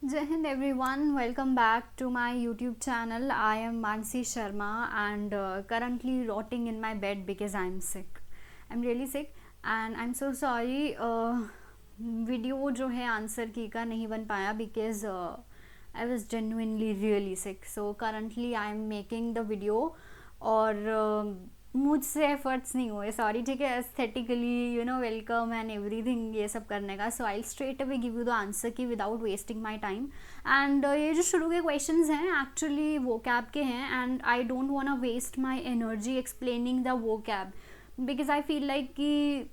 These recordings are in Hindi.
Jai Hind everyone, welcome back to my YouTube channel. I am Mansi Sharma and currently rotting in my bed because I'm sick. I'm really sick and I'm so sorry. Video जो है आंसर की का नहीं बन पाया because I was genuinely really sick. So currently I am making the video और मुझसे एफर्ट्स नहीं हुए, सॉरी. ठीक है, एस्थेटिकली वेलकम एंड एवरीथिंग ये सब करने का. So I straight away give you the answer key without wasting my time. And ये जो शुरू के क्वेश्चंस हैं एक्चुअली वो कैब के हैं and I don't want waste my energy explaining the vocab because I feel like कि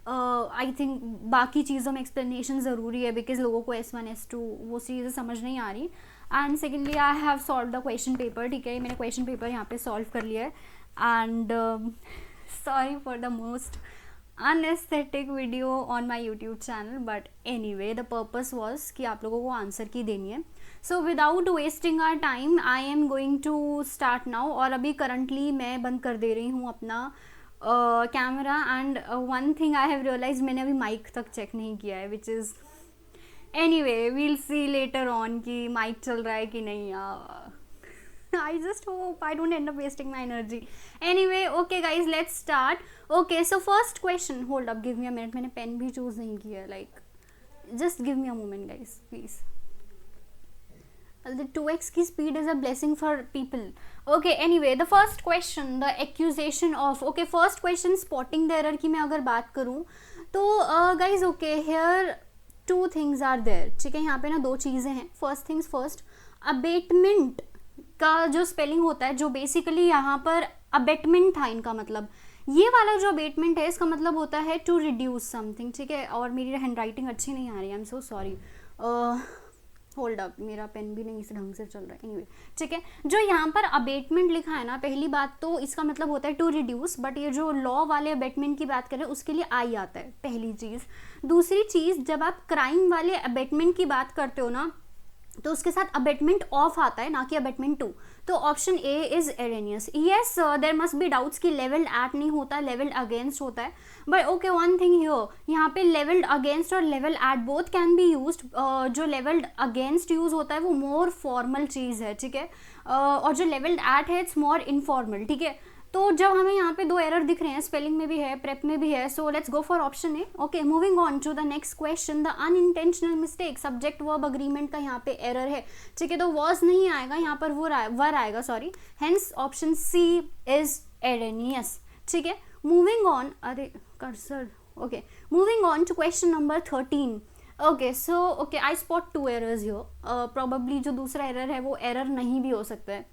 आई थिंक बाकी चीज़ों में एक्सप्लेनेशन ज़रूरी है बिकॉज लोगों को S1 S2 वो चीज़ें समझ नहीं आ रही. And secondly I have solve the question paper. ठीक है, मैंने क्वेश्चन पेपर यहाँ पे सॉल्व कर लिया है. And sorry for the most unaesthetic video on my YouTube channel but anyway the purpose was कि आप लोगों को आंसर की देनी है. So without wasting our time I am going to start now. और अभी करंटली मैं बंद कर दे रही हूँ अपना camera. And one thing I have realise, मैंने अभी माइक तक चेक नहीं किया है which is anyway we'll see later on कि माइक चल रहा है कि नहीं. I just hope I don't end up wasting my energy. Anyway, okay guys, let's start. Okay, so first question. Hold up, give me a minute. मैंने पेन भी चूज नहीं किया. Like, just give me a moment, guys, please. The 2x की speed is a blessing for people. Okay, anyway, the first question, the accusation of. Okay, first question, spotting the error की मैं अगर बात करूँ तो guys, okay, here two things are there. ठीक है, यहाँ पे ना दो चीज़ें हैं. First things first, abatement का जो स्पेलिंग होता है, जो बेसिकली यहाँ पर अबेटमेंट था इनका मतलब, ये वाला जो अबेटमेंट है इसका मतलब होता है टू रिड्यूस समथिंग. ठीक है, और मेरी हैंड राइटिंग अच्छी नहीं आ रही है, I am so sorry. Hold up, मेरा पेन भी नहीं इस ढंग से चल रहा है. एनीवे, ठीक है, जो यहाँ पर अबेटमेंट लिखा है ना, पहली बात तो इसका मतलब होता है टू रिड्यूस. बट ये जो लॉ वाले अबेटमेंट की बात करें उसके लिए आई आता है, पहली चीज़. दूसरी चीज़, जब आप क्राइम वाले अबेटमेंट की बात करते हो ना तो उसके साथ अबेटमेंट ऑफ आता है, ना कि अबेटमेंट टू. तो option A is erroneous. Yes, there must be doubts कि लेवल्ड एट नहीं होता, लेवल्ड अगेंस्ट होता है. But okay, one thing here, यहाँ पे लेवल्ड अगेंस्ट और level at both can be used. जो लेवल्ड अगेंस्ट यूज होता है वो मोर फॉर्मल चीज़ है. ठीक है, और जो लेवल्ड एट है इट्स मोर इनफॉर्मल. ठीक है, तो जब हमें यहाँ पे दो एरर दिख रहे हैं, स्पेलिंग में भी है, प्रेप में भी है, so let's go for option A. Okay, moving on to the next question, the unintentional mistake. Subject verb agreement का यहाँ पे एरर है. ठीक है, तो वॉज नहीं आएगा यहाँ पर, वर आएगा, sorry. Hence option C is erroneous. ठीक है, मूविंग ऑन. अरे cursor. Okay, moving on to question number 13. Okay, so okay, I spot two errors here. Probably जो दूसरा एरर है वो एरर नहीं भी हो सकता है.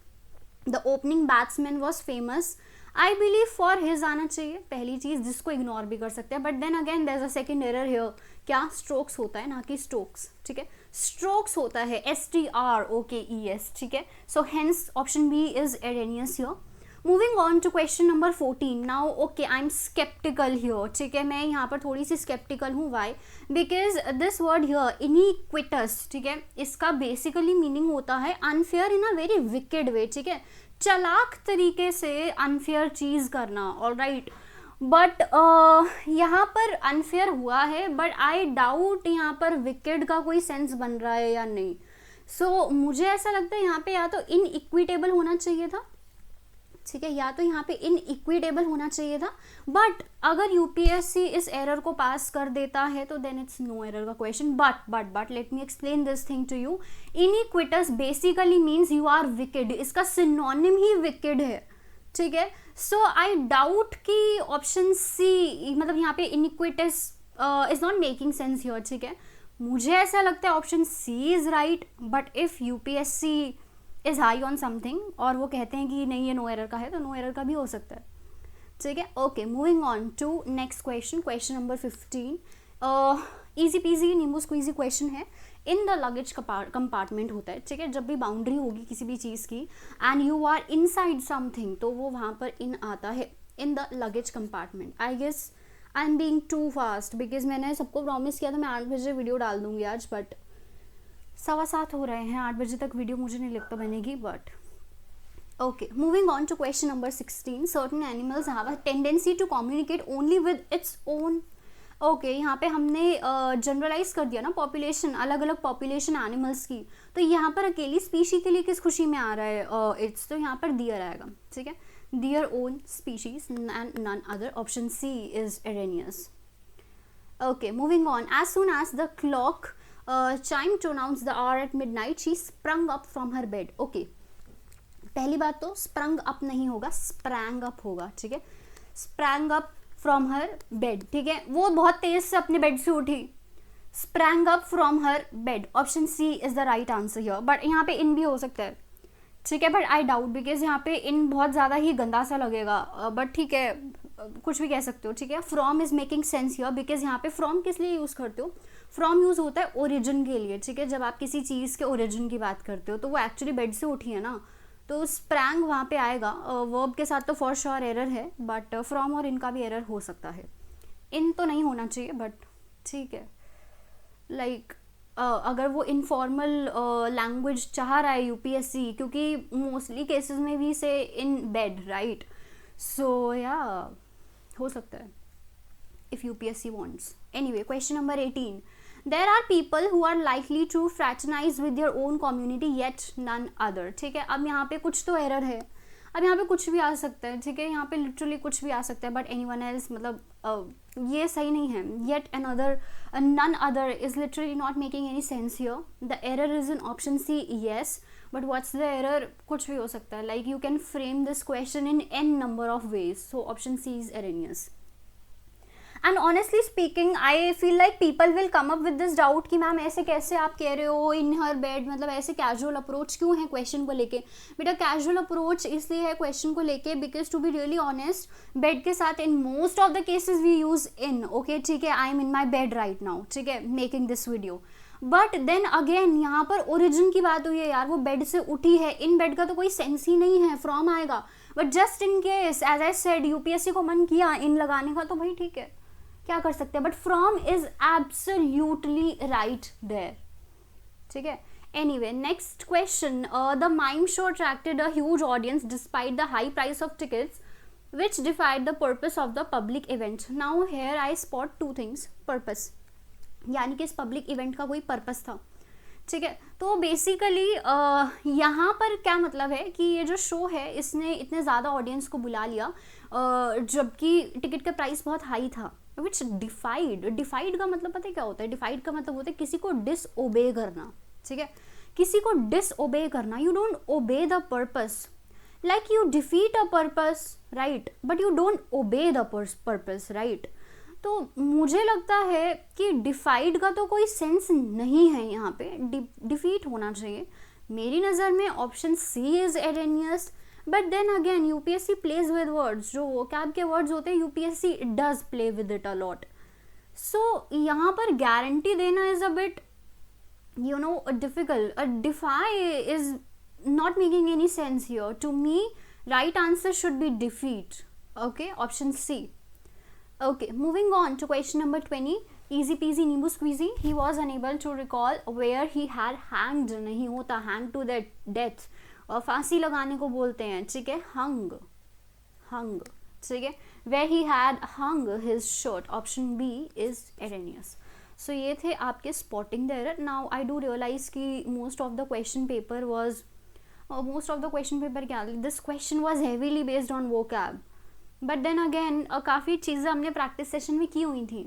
The opening batsman was famous. I believe for his आना चाहिए, पहली चीज़, जिसको इग्नोर भी कर सकते हैं. But then again there is a second error here. क्या? स्ट्रोक्स होता है, ना कि स्टोक्स. ठीक है, स्ट्रोक्स होता है, STROKES. ठीक है, so hence option B is erroneous here. Moving on to question number 14. Now okay, I am sceptical here. ठीक है, मैं यहाँ पर थोड़ी सी स्केप्टिकल हूँ. Why? Because this word here iniquitous, ठीक है, इसका बेसिकली मीनिंग होता है unfair in a very wicked way. ठीक है, चालाक तरीके से अनफेयर चीज़ करना. ऑल राइट, बट यहाँ पर अनफेयर हुआ है, बट आई डाउट यहाँ पर विकेड का कोई सेंस बन रहा है या नहीं. सो मुझे ऐसा लगता है यहाँ पे या तो इनइक्विटेबल होना चाहिए था. ठीक है, या तो यहाँ पे इनइक्विटेबल होना चाहिए था. बट अगर यूपीएससी इस एरर को पास कर देता है तो देन इट्स नो एरर का question. But let me explain this thing to you. Iniquitous basically means you are wicked. इसका सिनोनिम ही विकेड है. ठीक है, सो आई डाउट कि ऑप्शन सी, मतलब यहाँ पे iniquitous is not making sense here. ठीक है, मुझे ऐसा लगता है option C is right. But if UPSC is high on something और वो कहते हैं कि नहीं ये नो एरर का है, तो नो एरर का भी हो सकता है. ठीक है, okay, moving on to next question, question number 15. Easy peasy नींबू स्क्वीजी क्वेश्चन है. इन द लगेज कंपार्टमेंट होता है. ठीक है, जब भी बाउंड्री होगी किसी भी चीज़ की and you are inside something, तो वो वहाँ पर इन आता है, in the luggage compartment. I guess I am being too fast because मैंने सबको प्रॉमिस किया था मैं 8 बजे वीडियो डाल दूंगी आज, बट 7:15 हो रहे हैं, 8 बजे तक वीडियो मुझे नहीं लगता बनेगी. But okay, moving on to question number 16. Certain animals have a tendency to communicate only with its own okay यहाँ पे हमने जनरलाइज कर दिया ना पॉपुलेशन, अलग अलग पॉपुलेशन एनिमल्स की, तो यहाँ पर अकेली स्पीशी के लिए किस खुशी में आ रहा है इट्स, तो यहाँ पर डियर आएगा, ठीक है, their own species and none other, option C is erroneous. Okay, moving on. As soon as the clock chimed to announce the hour at midnight, she sprung up from her bed. Okay. पहली बात तो sprung up नहीं होगा, sprang up होगा, ठीक है. sprang up from her bed, ठीक है, वो बहुत तेज से अपने बेड से उठी. sprang up from her bed. Option C is the right answer here. But यहाँ पे in भी हो सकता है, ठीक है, बट आई डाउट बिकॉज यहाँ पे इन बहुत ज़्यादा ही गंदा सा लगेगा, बट ठीक है, कुछ भी कह सकते हो, ठीक है. From is making sense here because यहाँ पे फ्रॉम किस लिए यूज़ करते हो, फ्रॉम यूज़ होता है ओरिजिन के लिए, ठीक है. जब आप किसी चीज़ के ओरिजिन की बात करते हो तो वो एक्चुअली बेड से उठी है ना, तो स्प्रैंग वहाँ पे आएगा. वर्ब के साथ तो फॉर श्योर एरर है, बट फ्रॉम और इनका भी एरर हो सकता है. इन तो नहीं होना चाहिए, बट ठीक है, लाइक अगर वो इनफॉर्मल लैंग्वेज चाह रहा है यूपीएससी, क्योंकि मोस्टली केसेस में भी से इन बेड, राइट, सो या हो सकता है if UPSC wants. Anyway, question number 18. There are people who are likely to fraternize with their own community yet none other. ठीक है, अब यहाँ पे कुछ तो एरर है, अब यहाँ पे कुछ भी आ सकता है, ठीक है, यहाँ पे लिटरली कुछ भी आ सकता है, बट एनीवन एल्स मतलब ये सही नहीं है. Yet another, none other is literally not making any sense here. The error is in option C, yes, but what's the error, कुछ भी हो सकता है. Like you can frame this question in n number of ways, so option C is erroneous. And honestly speaking I feel like people will come up with this doubt कि मैम ऐसे कैसे आप कह रहे हो इन हर बेड, मतलब ऐसे कैजुअल अप्रोच क्यों है क्वेश्चन को लेके. बेटा कैजुअल अप्रोच इसलिए है क्वेश्चन को लेके because to be really honest, bed के साथ in most of the cases we use in. Okay, ठीक है, I am in my bed right now, ठीक है, making this video. But then again यहाँ पर ओरिजिन की बात हुई है यार, वो बेड से उठी है, इन बेड का तो कोई सेंस ही नहीं है, फ्रॉम आएगा. But just in case as I said UPSC को मन किया इन लगाने का, तो भाई ठीक है, क्या कर सकते हैं, but from is absolutely right there, ठीक है. Anyway, next question. The mime show attracted a huge audience despite the high price of tickets which defied the purpose of the public event. Now here I spot two things. Purpose, यानी कि इस पब्लिक इवेंट का कोई पर्पस था, ठीक है. तो बेसिकली यहाँ पर क्या मतलब है कि ये जो शो है इसने इतने ज़्यादा ऑडियंस को बुला लिया जबकि टिकट का प्राइस बहुत हाई था. विच डिफाइड का मतलब पता है क्या होता है, डिफाइड का मतलब होता है किसी को डिसओबे करना, ठीक है, किसी को डिसओबे करना. You don't obey the purpose, like you defeat a purpose, right, but you don't obey the purpose, right. तो मुझे लगता है कि डिफाइड का तो कोई सेंस नहीं है यहाँ पे, डिफीट होना चाहिए. मेरी नज़र में option C is erroneous. But then again UPSC plays with words, जो वोकैब के वर्ड्स होते हैं UPSC does play with it a lot. So यहाँ पर गारंटी देना is a bit you know difficult. Defy is not making any sense here. To me, right answer should be defeat. Okay, option C. Okay, moving on to question number 20. Easy peasy नींबू squeezy. He was unable to recall where he had hanged. नहीं होता hang to that death, और फांसी लगाने को बोलते हैं, ठीक है, hung, ठीक है, where he had hung his shirt. Option B is erroneous. So ये थे आपके spotting the error. Now I do realize कि most of the question paper क्या, this question was heavily based on vocab, but then again काफ़ी चीज़ें हमने प्रैक्टिस सेशन में की हुई थी.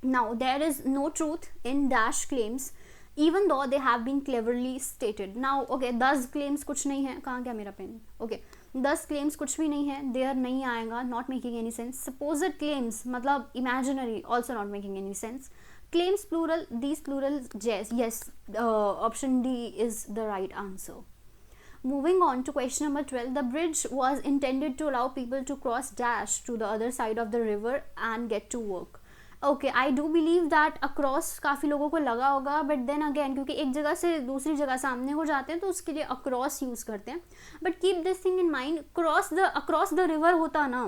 Now there is no truth in dash claims even though they have been cleverly stated. Now okay, 10 claims कुछ नहीं है, कहाँ क्या मेरा पेन, ओके, 10 क्लेम्स कुछ भी नहीं है, देयर नहीं आएगा, not making any sense. Supposed claims मतलब imaginary, also not making any sense. Claims plural, these plural, yes, option D is the right answer. Moving on to question number 12. The bridge was intended to allow people to cross dash to the other side of the river and get to work. Okay, I do believe that across काफ़ी लोगों को लगा होगा, but then again क्योंकि एक जगह से दूसरी जगह सामने को जाते हैं तो उसके लिए across यूज़ करते हैं. But keep this thing in mind, across the river होता ना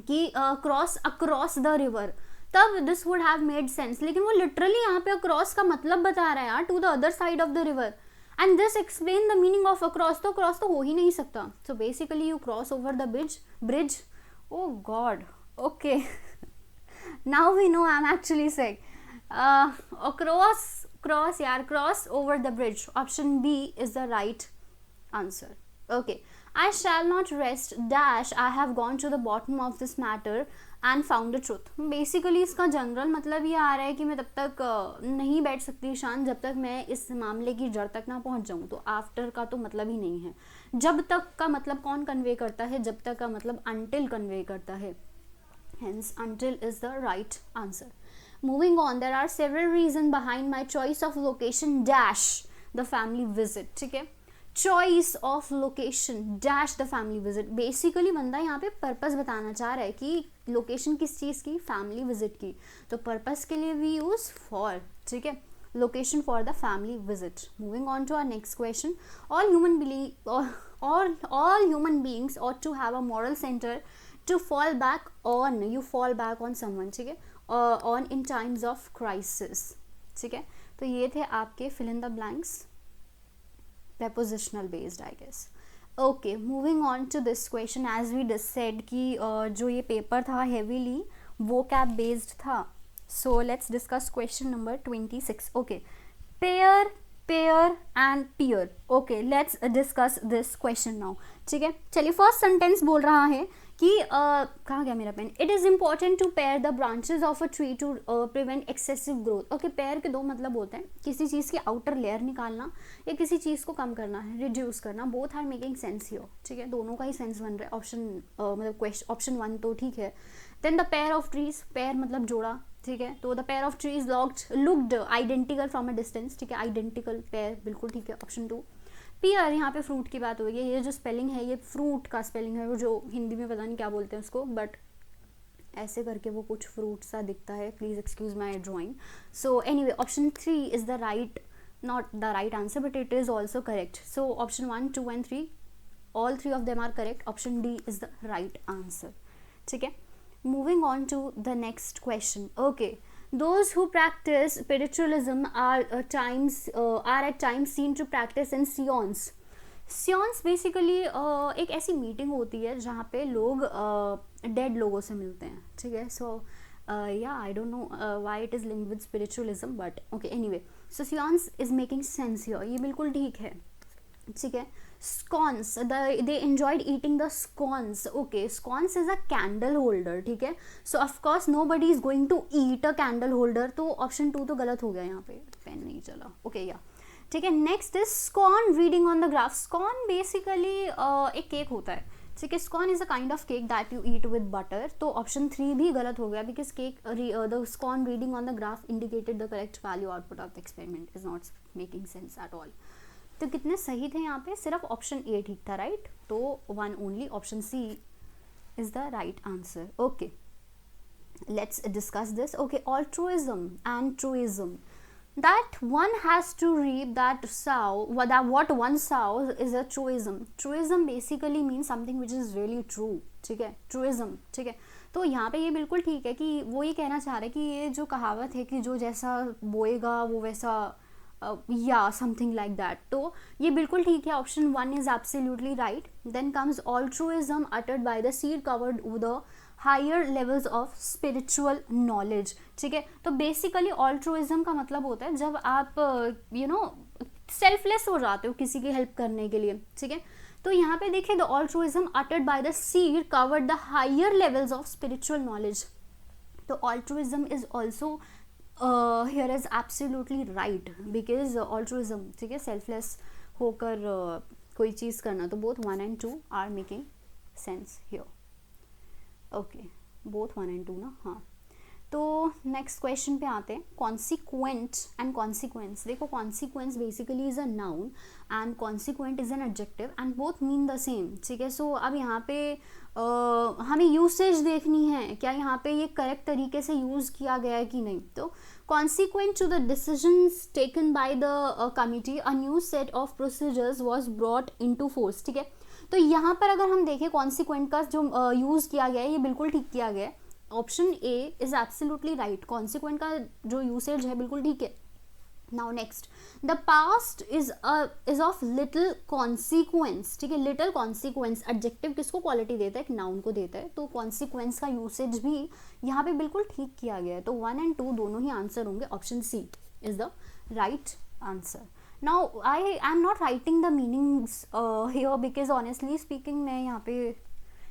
कि cross across the river, तब this would have made sense. लेकिन वो literally यहाँ पे across का मतलब बता रहा है यार, to the other side of the river. And this explain the meaning of across. तो cross तो हो ही नहीं सकता. So basically you cross over the bridge. Oh God. Okay. Now we know I'm actually sick. Cross over the bridge. Option B is the right answer. Okay. I shall not rest dash I have gone to the bottom of this matter and found the truth. Basically इसका जनरल मतलब ये आ रहा है कि मैं तब तक नहीं बैठ सकती शांत जब तक मैं इस मामले की जड़ तक ना पहुंच जाऊं. तो आफ्टर का तो मतलब ही नहीं है. जब तक का मतलब कौन कन्वे करता है, जब तक का मतलब until कन्वे करता है. Hence until is the right answer. Moving on, there are several reasons behind my choice of location dash the family visit. ठीक है, choice of location dash the family visit. Basically बंदा यहाँ पे पर्पस बताना चाह रहा है कि लोकेशन किस चीज़ की, फैमिली विजिट की. तो पर्पस के लिए वी यूज फॉर. ठीक है, location for the family visit. Moving on to our next question. All human beings ought to have a moral center to fall back on. You fall back on someone. ठीक है, on in times of crisis. ठीक है, तो ये थे आपके fill in the blanks. Prepositional based, I guess. Okay, moving on to this question. As we just said कि जो ये पेपर था heavily vocab based था. So let's discuss question number 26. Okay, pair and peer. Okay, let's discuss this question now. ठीक है, चलिए फर्स्ट सेंटेंस बोल रहा है कि कहाँ गया मेरा pen. It is important to pare the branches of a tree to prevent excessive growth. Okay, pare के दो मतलब होते हैं किसी चीज़ की आउटर लेयर निकालना या किसी चीज़ को कम करना है, रिड्यूस करना. Both are making sense here. ठीक है, दोनों का ही सेंस बन रहा है. ऑप्शन मतलब क्वेश्चन ऑप्शन 1 तो ठीक है. Then the pair of trees, pair मतलब जोड़ा. ठीक है, तो the pair of trees looked identical from a distance. ठीक है, आइडेंटिकल पेयर बिल्कुल ठीक है. ऑप्शन 2. पियर, यहाँ पे फ्रूट की बात हो गई. ये जो स्पेलिंग है ये फ्रूट का स्पेलिंग है, वो जो हिंदी में पता नहीं क्या बोलते हैं उसको, बट ऐसे करके वो कुछ फ्रूट सा दिखता है. Please excuse my drawing. So anyway option 3 is the right, not the right answer but it is also correct. So option 1, 2 and 3 all 3 of them are correct. Option D is the right answer. ठीक है, moving on to the next question. Okay, those who practice spiritualism are at times seen to practice in seance. seance basically एक ऐसी मीटिंग होती है जहाँ पे लोग डेड लोगों से मिलते हैं. ठीक है, सो yeah, I don't know why it is linked with spiritualism, but okay, anyway, so seance is making sense here. ये बिल्कुल ठीक है. ठीक है, scones, they enjoyed eating the scones. Okay, scones is a candle holder. ठीक है, so of course nobody is going to eat a candle holder. तो ऑप्शन 2 तो गलत हो गया, यहाँ पे पेन नहीं चला. ओके या ठीक है. Next is scone reading on the graph. scone basically एक केक होता है. ठीक है, scone is a kind of cake that you eat with butter. तो ऑप्शन 3 भी गलत हो गया because cake the scone reading on the graph indicated the correct value output of the experiment is not making sense at all. तो कितने सही थे यहाँ पे, सिर्फ ऑप्शन ए ठीक था. राइट, तो 1 only. Option C is the right answer. Okay, let's discuss this. Okay, altruism and truism. That one has to reap that sow, what one sows is a truism. Truism basically means something which is really true. ठीक है, truism. ठीक है, तो यहाँ पे ये बिल्कुल ठीक है कि वो ये कहना चाह रहे हैं कि ये जो कहावत है कि जो जैसा बोएगा वो वैसा या समथिंग लाइक दैट. तो ये बिल्कुल ठीक है. Option 1 is absolutely right. Then comes altruism uttered by the seed covered with the higher levels of spiritual knowledge. ठीक है, तो बेसिकली altruism का मतलब होता है जब आप सेल्फलेस हो जाते हो किसी की हेल्प करने के लिए. ठीक है, तो यहाँ पे देखिए the altruism uttered by the seed covered the higher levels of spiritual knowledge. तो altruism is also here is absolutely right because altruism. ठीक है, सेल्फलेस होकर कोई चीज़ करना. तो both 1 and 2 are making sense here. Okay, both 1 and 2 ना. हाँ, तो नेक्स्ट क्वेश्चन पे आते हैं. Consequent and consequence. देखो, consequence basically is a noun and consequent is an adjective and both mean the same. ठीक है, सो अब यहाँ पे हमें यूसेज देखनी है, क्या यहाँ पे ये करेक्ट तरीके से यूज़ किया गया है कि नहीं. तो consequent to the decisions taken by the committee, a new set of procedures was brought into force. ठीक है, तो यहाँ पर अगर हम देखें कॉन्सिक्वेंट का जो यूज़ किया गया है ये बिल्कुल ठीक किया गया है. Option A is absolutely right. Consequent का जो यूसेज है बिल्कुल ठीक है. Now next, the past is of little consequence, ठीक है, लिटिल कॉन्सिक्वेंस एडजेक्टिव किसको क्वालिटी देता है, एक नाउन को देता है, तो कॉन्सिक्वेंस का यूसेज भी यहाँ पे बिल्कुल ठीक किया गया है, तो 1 and 2 दोनों ही आंसर होंगे, option C is the right answer. Now I am not writing the meanings here because honestly speaking मैं यहाँ पे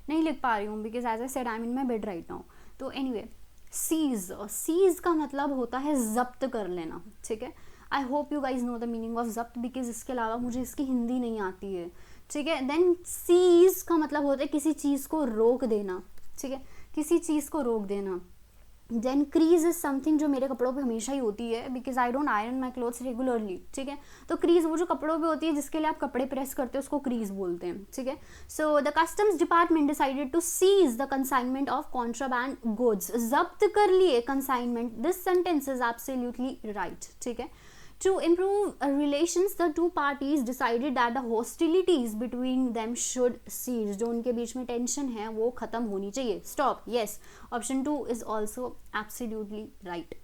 नहीं लिख पा रही हूँ because as I said I am in my bed right now. तो एनीवे, सीज का मतलब होता है जब्त कर लेना, ठीक है. I hope you guys know the meaning of जब्त बिकॉज इसके अलावा मुझे इसकी हिंदी नहीं आती है, ठीक है. देन सीज का मतलब होता है किसी चीज़ को रोक देना, ठीक है, किसी चीज़ को रोक देना. देन क्रीज इज समथिंग जो मेरे कपड़ों पे हमेशा ही होती है because I don't iron my clothes regularly, ठीक है. तो क्रीज वो जो कपड़ों पे होती है जिसके लिए आप कपड़े प्रेस करते हो उसको क्रीज बोलते हैं, ठीक है. So the customs department decided to seize the consignment of contraband goods, जब्त कर लिए consignment. This sentence is absolutely right, ठीक है. To improve relations, the two parties decided that the hostilities between them should cease. जो उनके बीच में टेंशन है वो खत्म होनी चाहिए. Stop. Yes. Option 2 is also absolutely right.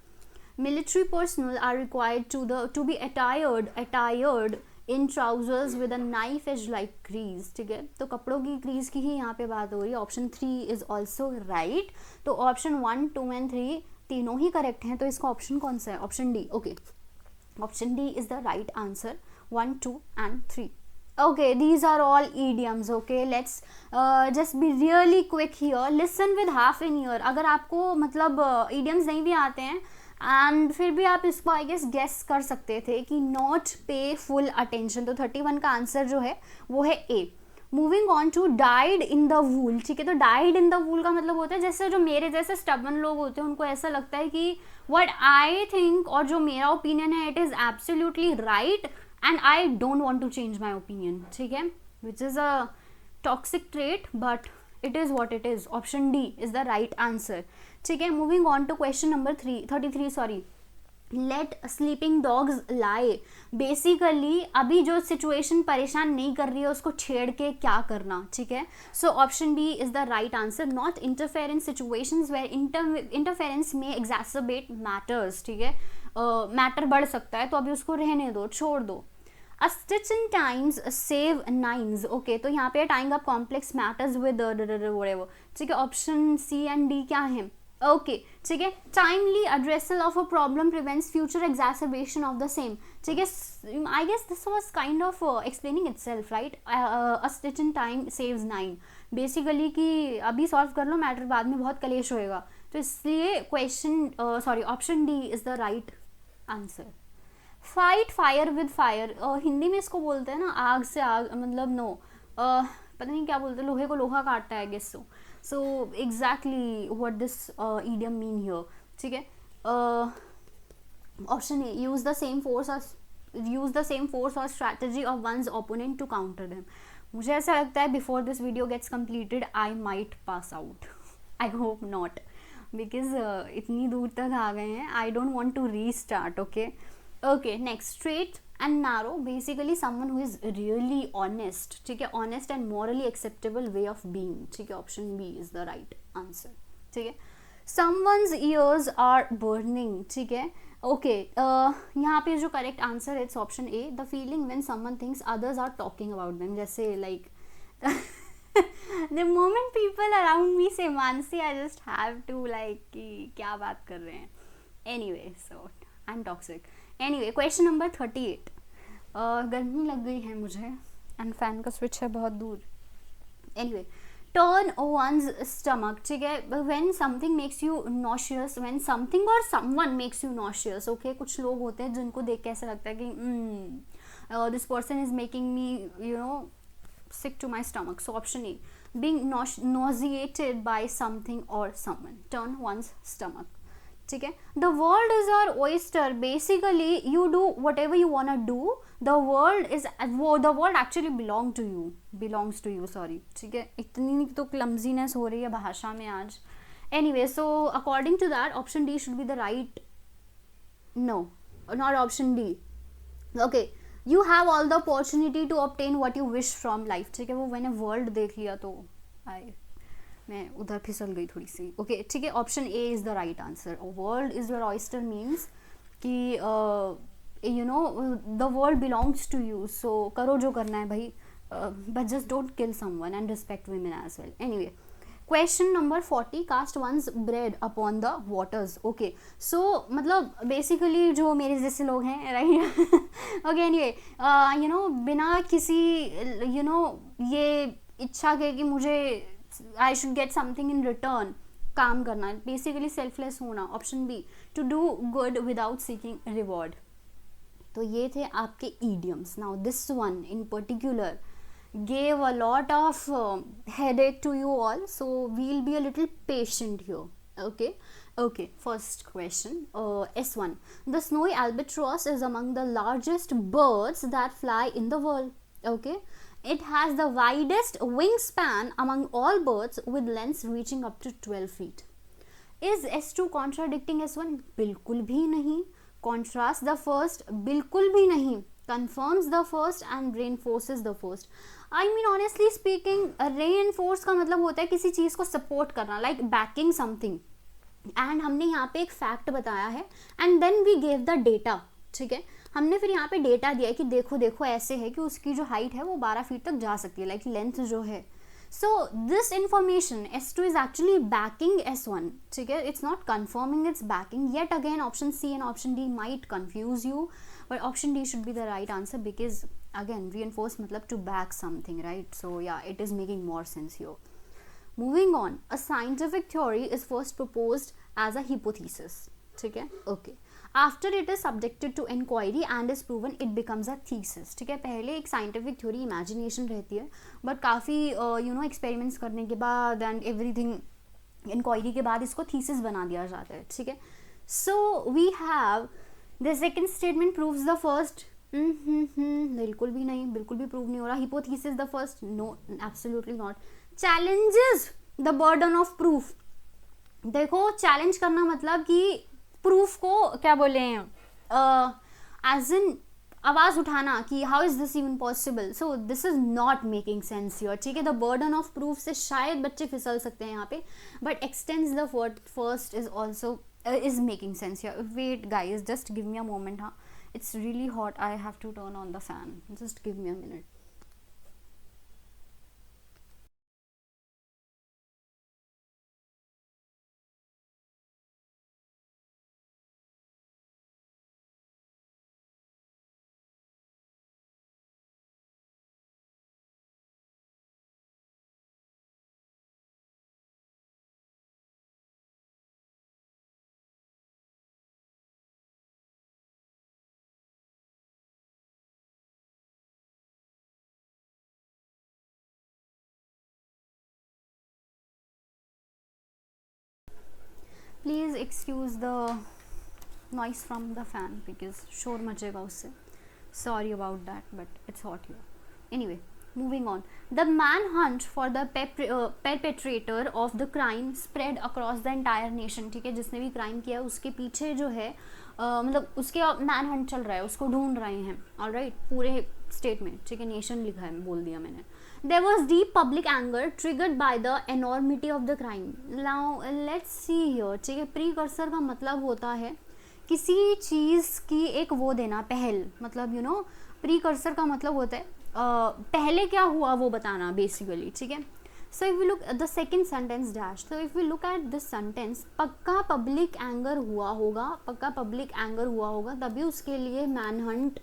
Military personnel are required to be attired in trousers with a knife edge like crease. ठीक है, तो कपड़ों की क्रीज की ही यहाँ पे बात हो रही है. Option 3 is also right. तो ऑप्शन 1, 2 and 3 तीनों ही करेक्ट हैं, तो इसका ऑप्शन कौन सा है, option D. Okay, option D is the right answer. 1, 2 and 3. Okay, these are all idioms. Okay, let's just be really quick here. Listen with half an ear. अगर आपको मतलब idioms नहीं भी आते हैं एंड फिर भी आप इसको आई गेस कर सकते थे कि नॉट पे फुल अटेंशन, तो 31 का आंसर जो है वो है A. Moving on to dyed in the wool, ठीक है. तो डाइड इन द वूल का मतलब होता है जैसे जो मेरे जैसे स्टबन लोग होते हैं उनको ऐसा लगता है कि व्हाट आई थिंक और जो मेरा ओपिनियन है it is absolutely right and I don't want to change my opinion, ठीक है, which is a toxic trait but it is what it is. Option D is the right answer, ठीक है. Moving on to question number 33 sorry. Let sleeping dogs lie, basically अभी जो सिचुएशन परेशान नहीं कर रही है उसको छेड़ के क्या करना, ठीक है. So option B is the right answer. Not interfere in situations where interference में एग्जैसरबेट मैटर्स, ठीक है, मैटर बढ़ सकता है तो अभी उसको रहने दो, छोड़ दो. A stitch in times save nines. Okay, तो यहाँ पे tying up complex matters with whatever, ठीक है. ऑप्शन सी एंड डी क्या है, ओके, ठीक है. Timely addressal of a problem prevents future exacerbation of the same, ठीक है. I guess this was kind of explaining itself, right. A stitch in time saves 9, basically कि अभी सॉल्व कर लो मैटर, बाद में बहुत कलेश होएगा, तो इसलिए question sorry option D is the right answer. Fight fire with fire, Hindi में इसको बोलते हैं ना आग से आग, मतलब नो पता नहीं क्या बोलते हैं, लोहे को लोहा काटता है, guess so exactly what this idiom mean here, ठीक है. Option A, use the same force or strategy of one's opponent to counter them. मुझे ऐसा लगता है before this video gets completed I might pass out. I hope not because इतनी दूर तक आ गए हैं. I don't want to restart. Okay, next, straight and narrow, basically someone who is really honest, ठीक है, honest and morally acceptable way of being, ठीक है. Option B is the right answer, ठीक है. someone's ears are burning, ठीक है. ओके, यहाँ पे जो करेक्ट आंसर है it's option A, the feeling when someone thinks others are talking about them, जैसे like the moment people around me say Mansi, I just have to like कि क्या बात कर रहे हैं. Anyway, so I'm toxic. Anyway, question number 38. गर्मी लग गई है मुझे एंड फैन का स्विच है बहुत दूर. Anyway, turn one's stomach, ठीक है. when something makes you nauseous, when something or someone makes you nauseous, okay, कुछ लोग होते हैं जिनको देख के ऐसा लगता है कि this person is making me, you know, sick to my stomach. So option A, being nauseated by something or someone. Turn one's stomach, ठीक है. The world is our oyster. Basically, you do whatever you wanna do. The world actually belongs to you. Sorry, ठीक है. इतनी तो clumsiness हो रही है भाषा में आज. Anyway, so according to that, option D should be the right. No, not option D. Okay, you have all the opportunity to obtain what you wish from life. ठीक है, वो मैंने world देख लिया तो मैं उधर फिसल गई थोड़ी सी. ओके, ठीक है. Option A is the right answer. World is your oyster means कि you know the world belongs to you, so करो जो करना है भाई, but just don't kill someone and respect women as well. Anyway, question number 40, cast once bread upon the waters. Okay, so मतलब बेसिकली जो मेरे जैसे लोग हैं, right. Okay, anyway, you know बिना किसी यू नो ये इच्छा के कि मुझे I should get something in return, काम करना, बेसिकली सेल्फलेस होना. Option B, to do good without seeking reward. तो ये थे आपके idioms. Now this one in particular gave a lot of headache to you all, so we'll be a little patient here. Okay, first question, S1. The snowy albatross is among the largest birds that fly in the world. Okay, it has the widest wingspan among all birds with lengths reaching up to 12 feet. Is S2 contradicting S1? बिल्कुल भी नहीं. Contrasts the first? बिल्कुल भी नहीं. Confirms the first and reinforces the first. I mean honestly speaking, reinforce का मतलब होता है किसी चीज़ को सपोर्ट करना, like backing something. एंड हमने यहाँ पे एक फैक्ट बताया है and then we gave the data. ठीक है, हमने फिर यहाँ पे डेटा दिया है कि देखो देखो ऐसे है कि उसकी जो हाइट है वो 12 फीट तक जा सकती है, लाइक लेंथ जो है. So this information S2 is actually backing S1. ठीक है, it's not confirming, it's backing. Yet again option C and option D might confuse you, but option D should be the right answer because again reinforce मतलब to back something, right? So yeah, it is making more sense here. Moving on, a scientific theory is first proposed as a hypothesis. ठीक है, okay. After it is subjected to inquiry and is proven, it becomes a thesis. ठीक है, पहले एक scientific theory imagination रहती है, but काफ़ी you know experiments करने के बाद and everything inquiry के बाद इसको thesis बना दिया जाता है. ठीक है, so we have the second statement proves the first. बिल्कुल भी नहीं, बिल्कुल भी प्रूव नहीं हो रहा. Hypothesis the first, no, absolutely not. Challenges the burden of proof. देखो, चैलेंज करना मतलब कि प्रूफ को क्या बोले हैं, एज इन आवाज उठाना कि how is this even possible. So this is not making sense here. ठीक है, द बर्डन ऑफ प्रूफ से शायद बच्चे फिसल सकते हैं यहाँ पे, but extends the first is also is making sense here. Wait guys, just give me a moment. हाँ, it's really hot, I have to turn on the fan, just give me a minute. Please excuse the noise from the fan because शोर मचेगा उससे. Sorry about that, but it's hot here. Anyway, moving on, the manhunt for the perpetrator of the crime spread across the entire nation. ठीक है, जिसने भी क्राइम किया उसके पीछे जो है मतलब उसके मैन हंट चल रहा है, उसको ढूंढ रहे हैं. ऑलराइट, पूरे स्टेट में. ठीक है, नेशन लिखा है, बोल दिया मैंने. There was deep public anger triggered by the enormity of the crime. Now let's see here. ठीक है, प्रीकर्सर का मतलब होता है किसी चीज़ की एक वो देना, पहल, मतलब यू नो प्रीकर्सर का मतलब होता है पहले क्या हुआ वो बताना बेसिकली. ठीक है, so if we look the second sentence dash, so if we look at this sentence, पक्का पब्लिक एंगर हुआ होगा, पक्का पब्लिक एंगर हुआ होगा तभी उसके लिए मैनहंट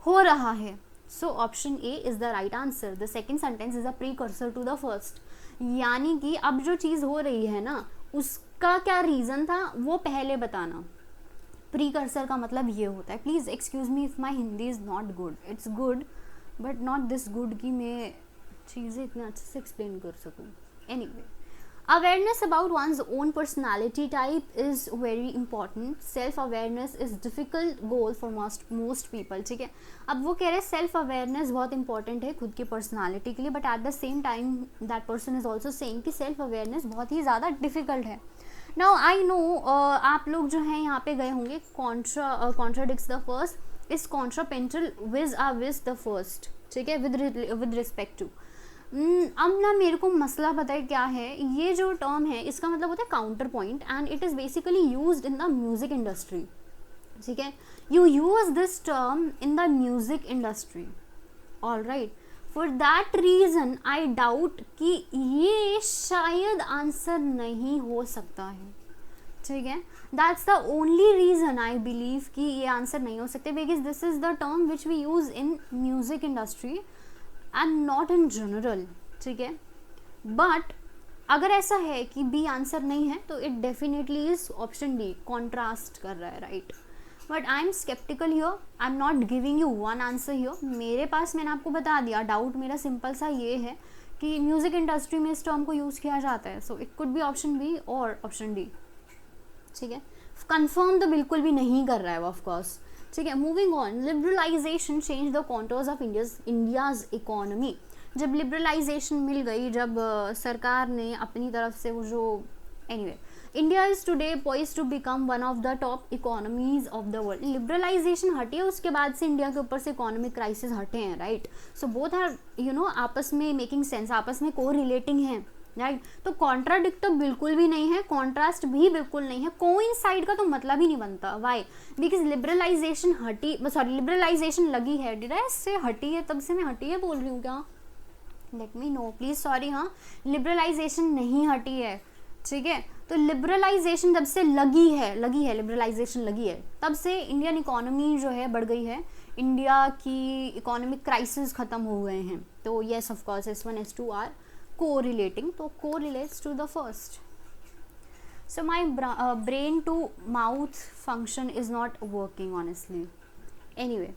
हो रहा है. So option A is the right answer. The second sentence is a precursor to the first. यानी कि अब जो चीज़ हो रही है ना, उसका क्या रीज़न था वो पहले बताना. प्रीकर्सर का मतलब ये होता है. Please excuse me if my Hindi is not good. It's good but not this good कि मैं चीज़ें इतने अच्छे से एक्सप्लेन कर सकूँ. Anyway, awareness about one's own personality type is very important. Self awareness is difficult goal for most people. ठीक है, अब वो कह रहे हैं सेल्फ अवेयरनेस बहुत इंपॉर्टेंट है खुद की पर्सनैलिटी के लिए, but at the same time that person is also saying कि सेल्फ अवेयरनेस बहुत ही ज़्यादा डिफ़िकल्ट है. नाउ आई नो आप लोग जो हैं यहाँ पे गए होंगे, contradicts the first is contrapuntal with the first. ठीक है, विद रिस्पेक्ट टू. अब ना मेरे को मसला पता है क्या है. ये जो टर्म है इसका मतलब होता है counter point and it is basically used in the music industry. ठीक है, You use this term in the music industry. All right. For that reason I doubt कि ये शायद आंसर नहीं हो सकता है. ठीक है, that's the only reason I believe कि ये आंसर नहीं हो सकते, because this is the term which we use in music industry and not in general. ठीक है, बट अगर ऐसा है कि बी आंसर नहीं है तो it definitely is option D, contrast कर रहा है, right. But I am sceptical here, I am not giving you one answer here. मेरे पास, मैंने आपको बता दिया, डाउट मेरा सिंपल सा ये है कि म्यूजिक इंडस्ट्री में इस टर्म को यूज़ किया जाता है. So it could be option B और ऑप्शन डी. ठीक है, कंफर्म तो बिल्कुल भी नहीं कर रहा है ऑफ कोर्स. ठीक है, moving on. Liberalization change the contours of India's economy. जब लिबरलाइजेशन मिल गई, जब सरकार ने अपनी तरफ से वो जो, anyway, India is today poised to become one of the top economies of the world. Liberalization हटी है, उसके बाद से इंडिया के ऊपर से इकोनॉमिक क्राइसिस हटे हैं, राइट. सो बोथ आर आपस में मेकिंग सेंस, आपस में को रिलेटिंग हैं, राइट. तो कॉन्ट्राडिक्ट तो बिल्कुल भी नहीं है, कॉन्ट्रास्ट भी बिल्कुल नहीं है, कोइंसाइड का तो मतलब ही नहीं बनता. वाई? बिकॉज लिबरलाइजेशन हटी, सॉरी, लिबरलाइजेशन लगी है, डिड आई से हटी है, तब से मैं हटी है बोल रही हूँ क्या? Let me know please, sorry. हाँ, लिबरलाइजेशन नहीं हटी है. ठीक है, तो लिबरलाइजेशन जब से लगी है, लिबरलाइजेशन लगी है, तब से इंडियन इकोनॉमी जो है बढ़ गई है, इंडिया की इकोनॉमिक क्राइसिस खत्म हो गए हैं. तो yes of course S1 S2 are correlating, so correlates to the first. So my brain to mouth function is not working honestly. Anyway,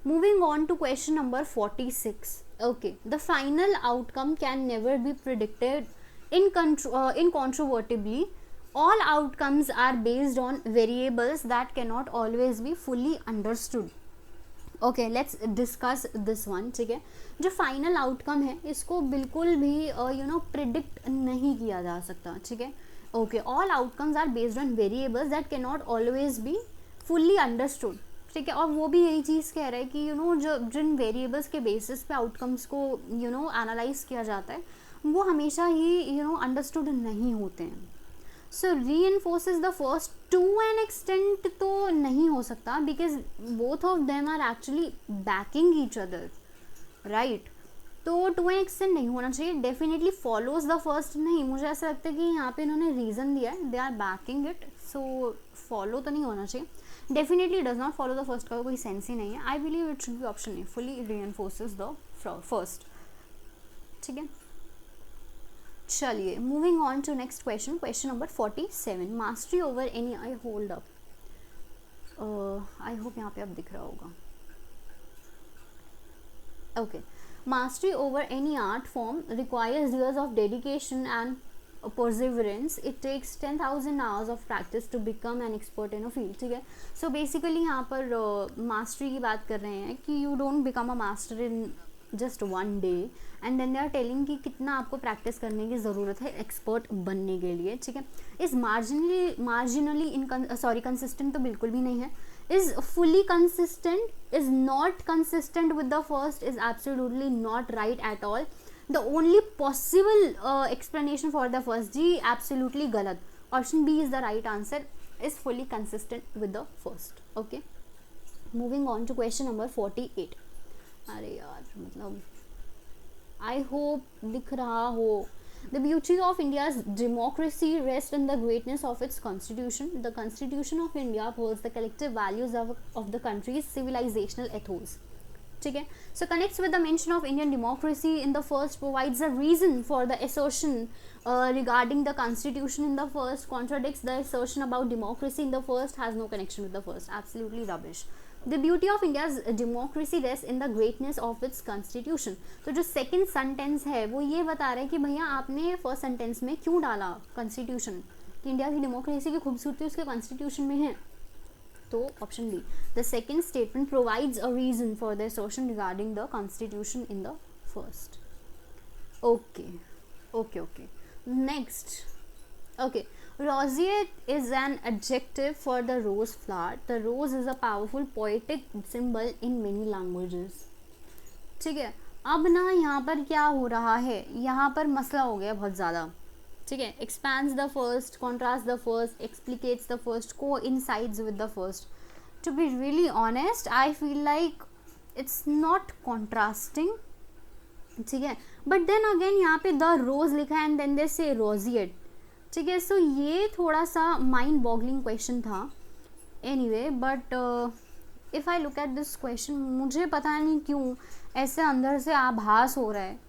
moving on to question number 46. Okay, the final outcome can never be predicted incontrovertibly. All outcomes are based on variables that cannot always be fully understood. Okay, let's discuss this one. ठीक है, जो फाइनल आउटकम है इसको बिल्कुल भी प्रिडिक्ट नहीं किया जा सकता. ठीक है, okay, all outcomes are based on variables that can not always be fully understood. ठीक है, और वो भी यही चीज़ कह रहा है कि जो जिन वेरिएबल्स के बेसिस पे आउटकम्स को एनालाइज किया जाता है वो हमेशा ही अंडरस्टूड नहीं होते हैं. सो reinforces the first to an extent तो नहीं हो सकता, because both of them are actually backing each other, right. तो to an extent नहीं होना चाहिए. definitely follows the first नहीं, मुझे ऐसा लगता है कि यहाँ पे इन्होंने रीज़न दिया है, they are backing it, so follow तो नहीं होना चाहिए. definitely does not follow the first का कोई सेंस ही नहीं है. I believe it should be option A, fully reinforces the first. ठीक है, चलिए, moving on to next question. Question number 47. Mastery over any, I hold up, I hope यहाँ पे अब दिख रहा होगा. Okay, mastery over any art form requires years of dedication and perseverance. It takes 10,000 hours of practice to become an expert in a field. ठीक है, सो बेसिकली यहाँ पर मास्टरी की बात कर रहे हैं कि you don't become a master in just one day, and then they are telling कि कितना आपको प्रैक्टिस करने की ज़रूरत है एक्सपर्ट बनने के लिए. ठीक है, इज़ मार्जिनली कंसिस्टेंट तो बिल्कुल भी नहीं है. Is fully consistent, is not consistent with the first, is absolutely not right at all. The only possible explanation for the first, जी एब्सोल्युटली गलत. Option B is the right answer, is fully consistent with the first. Okay, moving on to question number 48. अरे यार, मतलब आई होप दिख रहा हो. The beauty of India's democracy rests in the greatness of its constitution. The constitution of India upholds the collective values of the country's civilizational ethos. ठीक है, so connects with the mention of Indian democracy in the first, provides a reason for the assertion regarding the constitution in the first, contradicts the assertion about democracy in the first, has no connection with the first. Absolutely rubbish. The beauty of India's democracy rests in the greatness of its constitution. तो जो सेकंड सेंटेंस है वो ये बता रहा है कि भैया आपने फर्स्ट सेंटेंस में क्यों डाला कॉन्स्टिट्यूशन, कि इंडिया की डेमोक्रेसी की खूबसूरती उसके कॉन्स्टिट्यूशन में है. तो option B, the second statement provides a reason for the assertion regarding the constitution in the first. Okay okay okay, next. Okay, roseate is an adjective for the rose flower. The rose is a powerful poetic symbol in many languages. ठीक है, अब ना यहाँ पर क्या हो रहा है, यहाँ पर मसला हो गया बहुत ज़्यादा. ठीक है, expands the first, contrasts the first, explicates the first, coincides with the first. to be really honest, I feel like it's not contrasting, ठीक है. But then again यहाँ पे the rose लिखा है and then they say roseate, ठीक है. So ये थोड़ा सा mind boggling question था. Anyway, but if I look at this question, मुझे पता नहीं क्यों ऐसे अंदर से आभास हो रहा है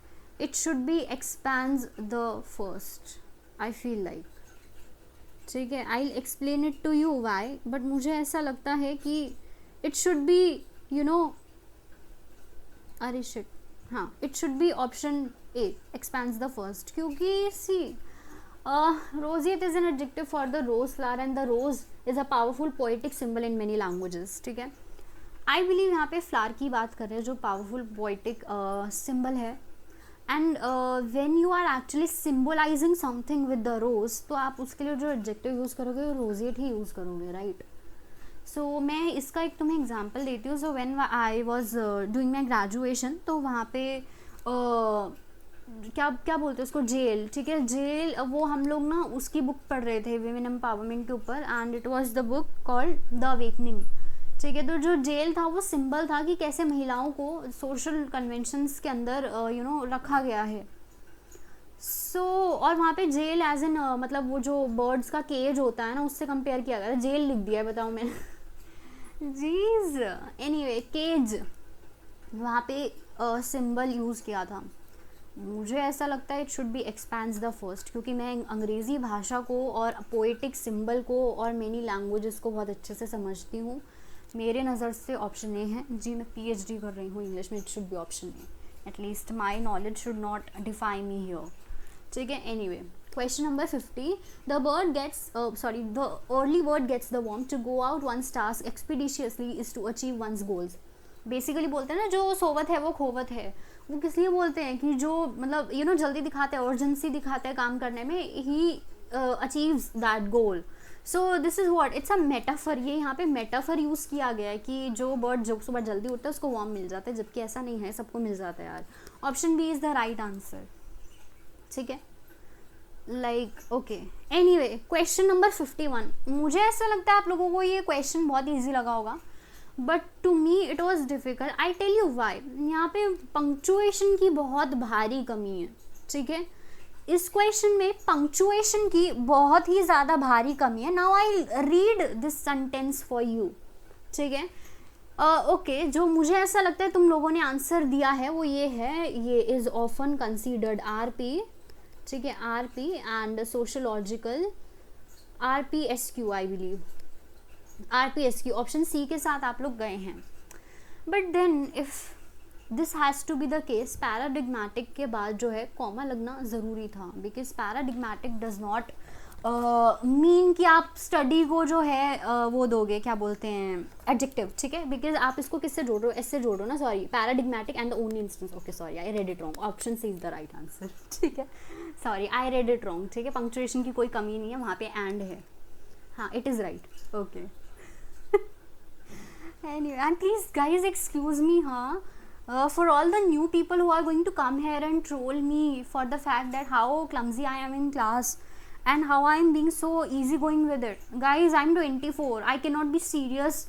it should be expands the first, I feel like, ठीक है. I'll explain it to you why, but मुझे ऐसा लगता है कि it should be, you know, अरे shit, हाँ, it should be option A, expands the first, क्योंकि see, roseate is an adjective for the rose flower and the rose is a powerful poetic symbol in many languages, ठीक है. I believe यहाँ पे flower की बात कर रहे हैं जो powerful poetic symbol है. And when you are actually symbolising something with the rose, तो आप उसके लिए जो एडजेक्टिव यूज़ करोगे वो रोजेट ही यूज़ करोगे, राइट. सो मैं इसका एक तुम्हें एग्जांपल देती हूँ. So when I was doing my graduation, तो वहाँ पे क्या क्या बोलते हैं उसको, जेल, ठीक है. जेल, वो हम लोग ना उसकी बुक पढ़ रहे थे विमेन एम्पावरमेंट के ऊपर, and it was the book called the awakening, ठीक है. तो जो जेल था वो सिंबल था कि कैसे महिलाओं को सोशल कन्वेंशंस के अंदर रखा गया है. सो और वहाँ पे जेल एज एन मतलब वो जो बर्ड्स का केज होता है ना, उससे कंपेयर किया गया था. जेल लिख दिया है, बताओ मैंने. जीज, एनीवे, केज वहाँ पे सिंबल यूज़ किया था. मुझे ऐसा लगता है it should B expands the first, क्योंकि मैं अंग्रेज़ी भाषा को और पोएटिक सिंबल को और मेनी लैंग्वेजेस को बहुत अच्छे से समझती हूँ. मेरे नज़र से ऑप्शन ए है जी. मैं PhD कर रही हूँ इंग्लिश में, it should be option A. At least my knowledge should not define me here, ठीक है. Anyway, question number 50. The bird gets the early bird gets the worm to go out one's task expeditiously is to achieve one's goals. Basically बोलते हैं ना, जो सोवत है वो खोवत है. वो किस लिए बोलते हैं कि जो मतलब जल्दी दिखाते हैं, अर्जेंसी दिखाते हैं काम करने में, he achieves that goal. So this is what, it's a metaphor. ये यहाँ पे मेटाफर यूज़ किया गया है कि जो बर्ड जो सुबह जल्दी उठता है उसको वार्म मिल जाता है, जबकि ऐसा नहीं है, सबको मिल जाता है यार. Option B is the right answer, ठीक है. Like okay, anyway, question number 51. मुझे ऐसा लगता है आप लोगों को ये क्वेश्चन बहुत ईजी लगा होगा, but to me it was difficult. I tell you why. यहाँ पे पंक्चुएशन की बहुत भारी कमी है, ठीक है. इस क्वेश्चन में पंक्चुएशन की बहुत ही ज़्यादा भारी कमी है. Now I read this sentence for you, ठीक है. ओके, जो मुझे ऐसा लगता है तुम लोगों ने आंसर दिया है वो ये है, ये इज़ ऑफन कंसीडर्ड RP, ठीक है. RP and sociological RPSQ, I believe RPSQ. Option C के साथ आप लोग गए हैं. But then if this has to be the case, paradigmatic के बाद जो है कॉमा लगना ज़रूरी था, because paradigmatic does not mean कि आप स्टडी को जो है वो दोगे, क्या बोलते हैं, एडजेक्टिव, ठीक है. बिकॉज आप इसको किससे जोड़ रहे हो, इससे जोड़ रहे हो ना. Sorry, paradigmatic and the only instance. Okay, sorry, I read it wrong. Option C is the right answer, ठीक है. Sorry, I read it wrong, ठीक है. पंक्चुएशन की कोई कमी नहीं है, वहाँ पे एंड है. हाँ, it is right. Okay. Anyway, and please guys excuse me, for all the new people who are going to come here and troll me for the fact that how clumsy I am in class and how I am being so easygoing with it. Guys, I'm 24. I cannot be serious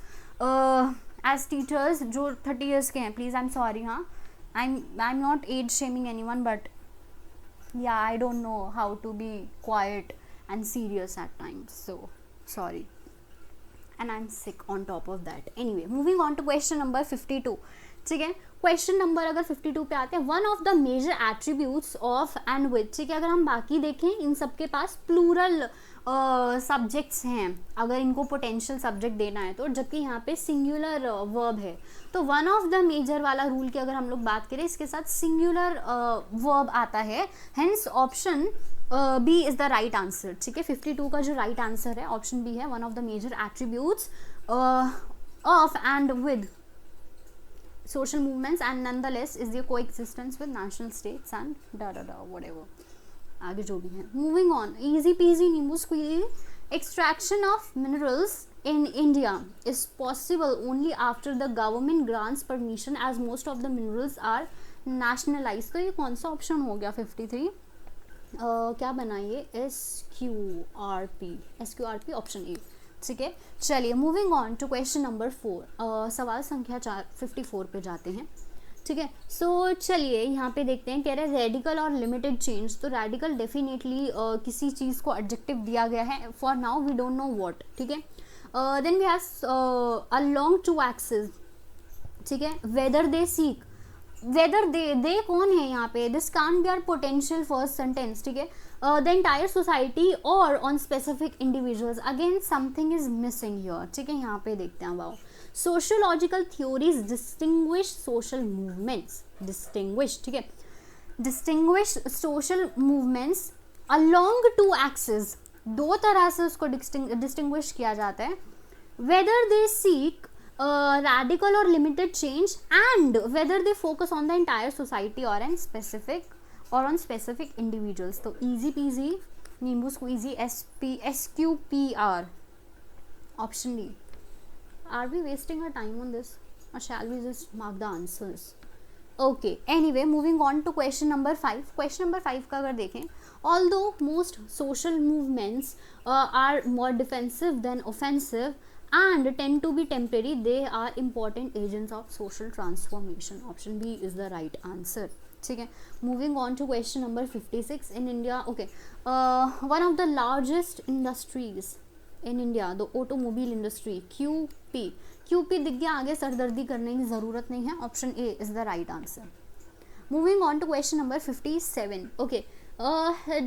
as teachers जो 30 years के हैं. Please, I'm sorry, I'm not age shaming anyone, but yeah, I don't know how to be quiet and serious at times. So sorry. And I'm sick on top of that. Anyway, moving on to question number 52, ठीक है. क्वेश्चन नंबर अगर 52 पे आते हैं, one of the major attributes of and with, ठीक है. अगर हम बाकी देखें, इन सब के पास प्लूरल सब्जेक्ट्स हैं अगर इनको पोटेंशियल सब्जेक्ट देना है तो, जबकि यहाँ पे सिंगुलर वर्ब है. तो वन ऑफ द मेजर वाला रूल की अगर हम लोग बात करें, इसके साथ सिंगुलर वर्ब आता है. Hence option B is the right answer, ठीक है. 52 का जो राइट आंसर है ऑप्शन बी है. One of the major attributes of and with social movements and nonetheless is their coexistence with national states and whatever. आगे जो भी है. Moving on, easy peasy नींबू squeezy. Extraction of minerals in India is possible only after the government grants permission, as most of the minerals are nationalized. तो ये कौन सा ऑप्शन हो गया 53? क्या बना ये? SQRP ऑप्शन ए, ठीक है, चलिए moving on to question number 4, सवाल संख्या 54 पे जाते हैं। ठीक है, सो चलिए यहाँ पे देखते हैं, कह रहे हैं रेडिकल और लिमिटेड चेंज। तो रेडिकल डेफिनेटली किसी चीज़ को एडजेक्टिव दिया गया है, for now we don't know what. ठीक है, then we have along two axis. ठीक है, whether they seek, whether they कौन है यहाँ पे, this can't be our potential first sentence. ठीक है, द एंटायर सोसाइटी और on specific individuals, again something is missing here. ठीक है, यहाँ पे देखते हैं about sociological theories distinguish social movements, distinguish. ठीक है, distinguish social movements along two axis, दो तरह से उसको डिस्टिंग्विश किया जाता है। Whether they seek radical or limited change and whether they focus on the entire society or on specific individuals. तो easy peasy नींबू squeezy, SQPR, option D. Are we wasting our time on this or shall we just mark the answers? Okay, anyway moving on to question number 5. question number 5 का अगर देखें, although most social movements are more defensive than offensive and tend to be temporary, they are important agents of social transformation. Option B is the right answer. ठीक है, moving on to question number 56. in India, okay, one of the largest industries in India, the automobile industry, QP दिख गया, आगे सरदर्दी करने की ज़रूरत नहीं है, option A is the right answer. moving on to question number 57. okay,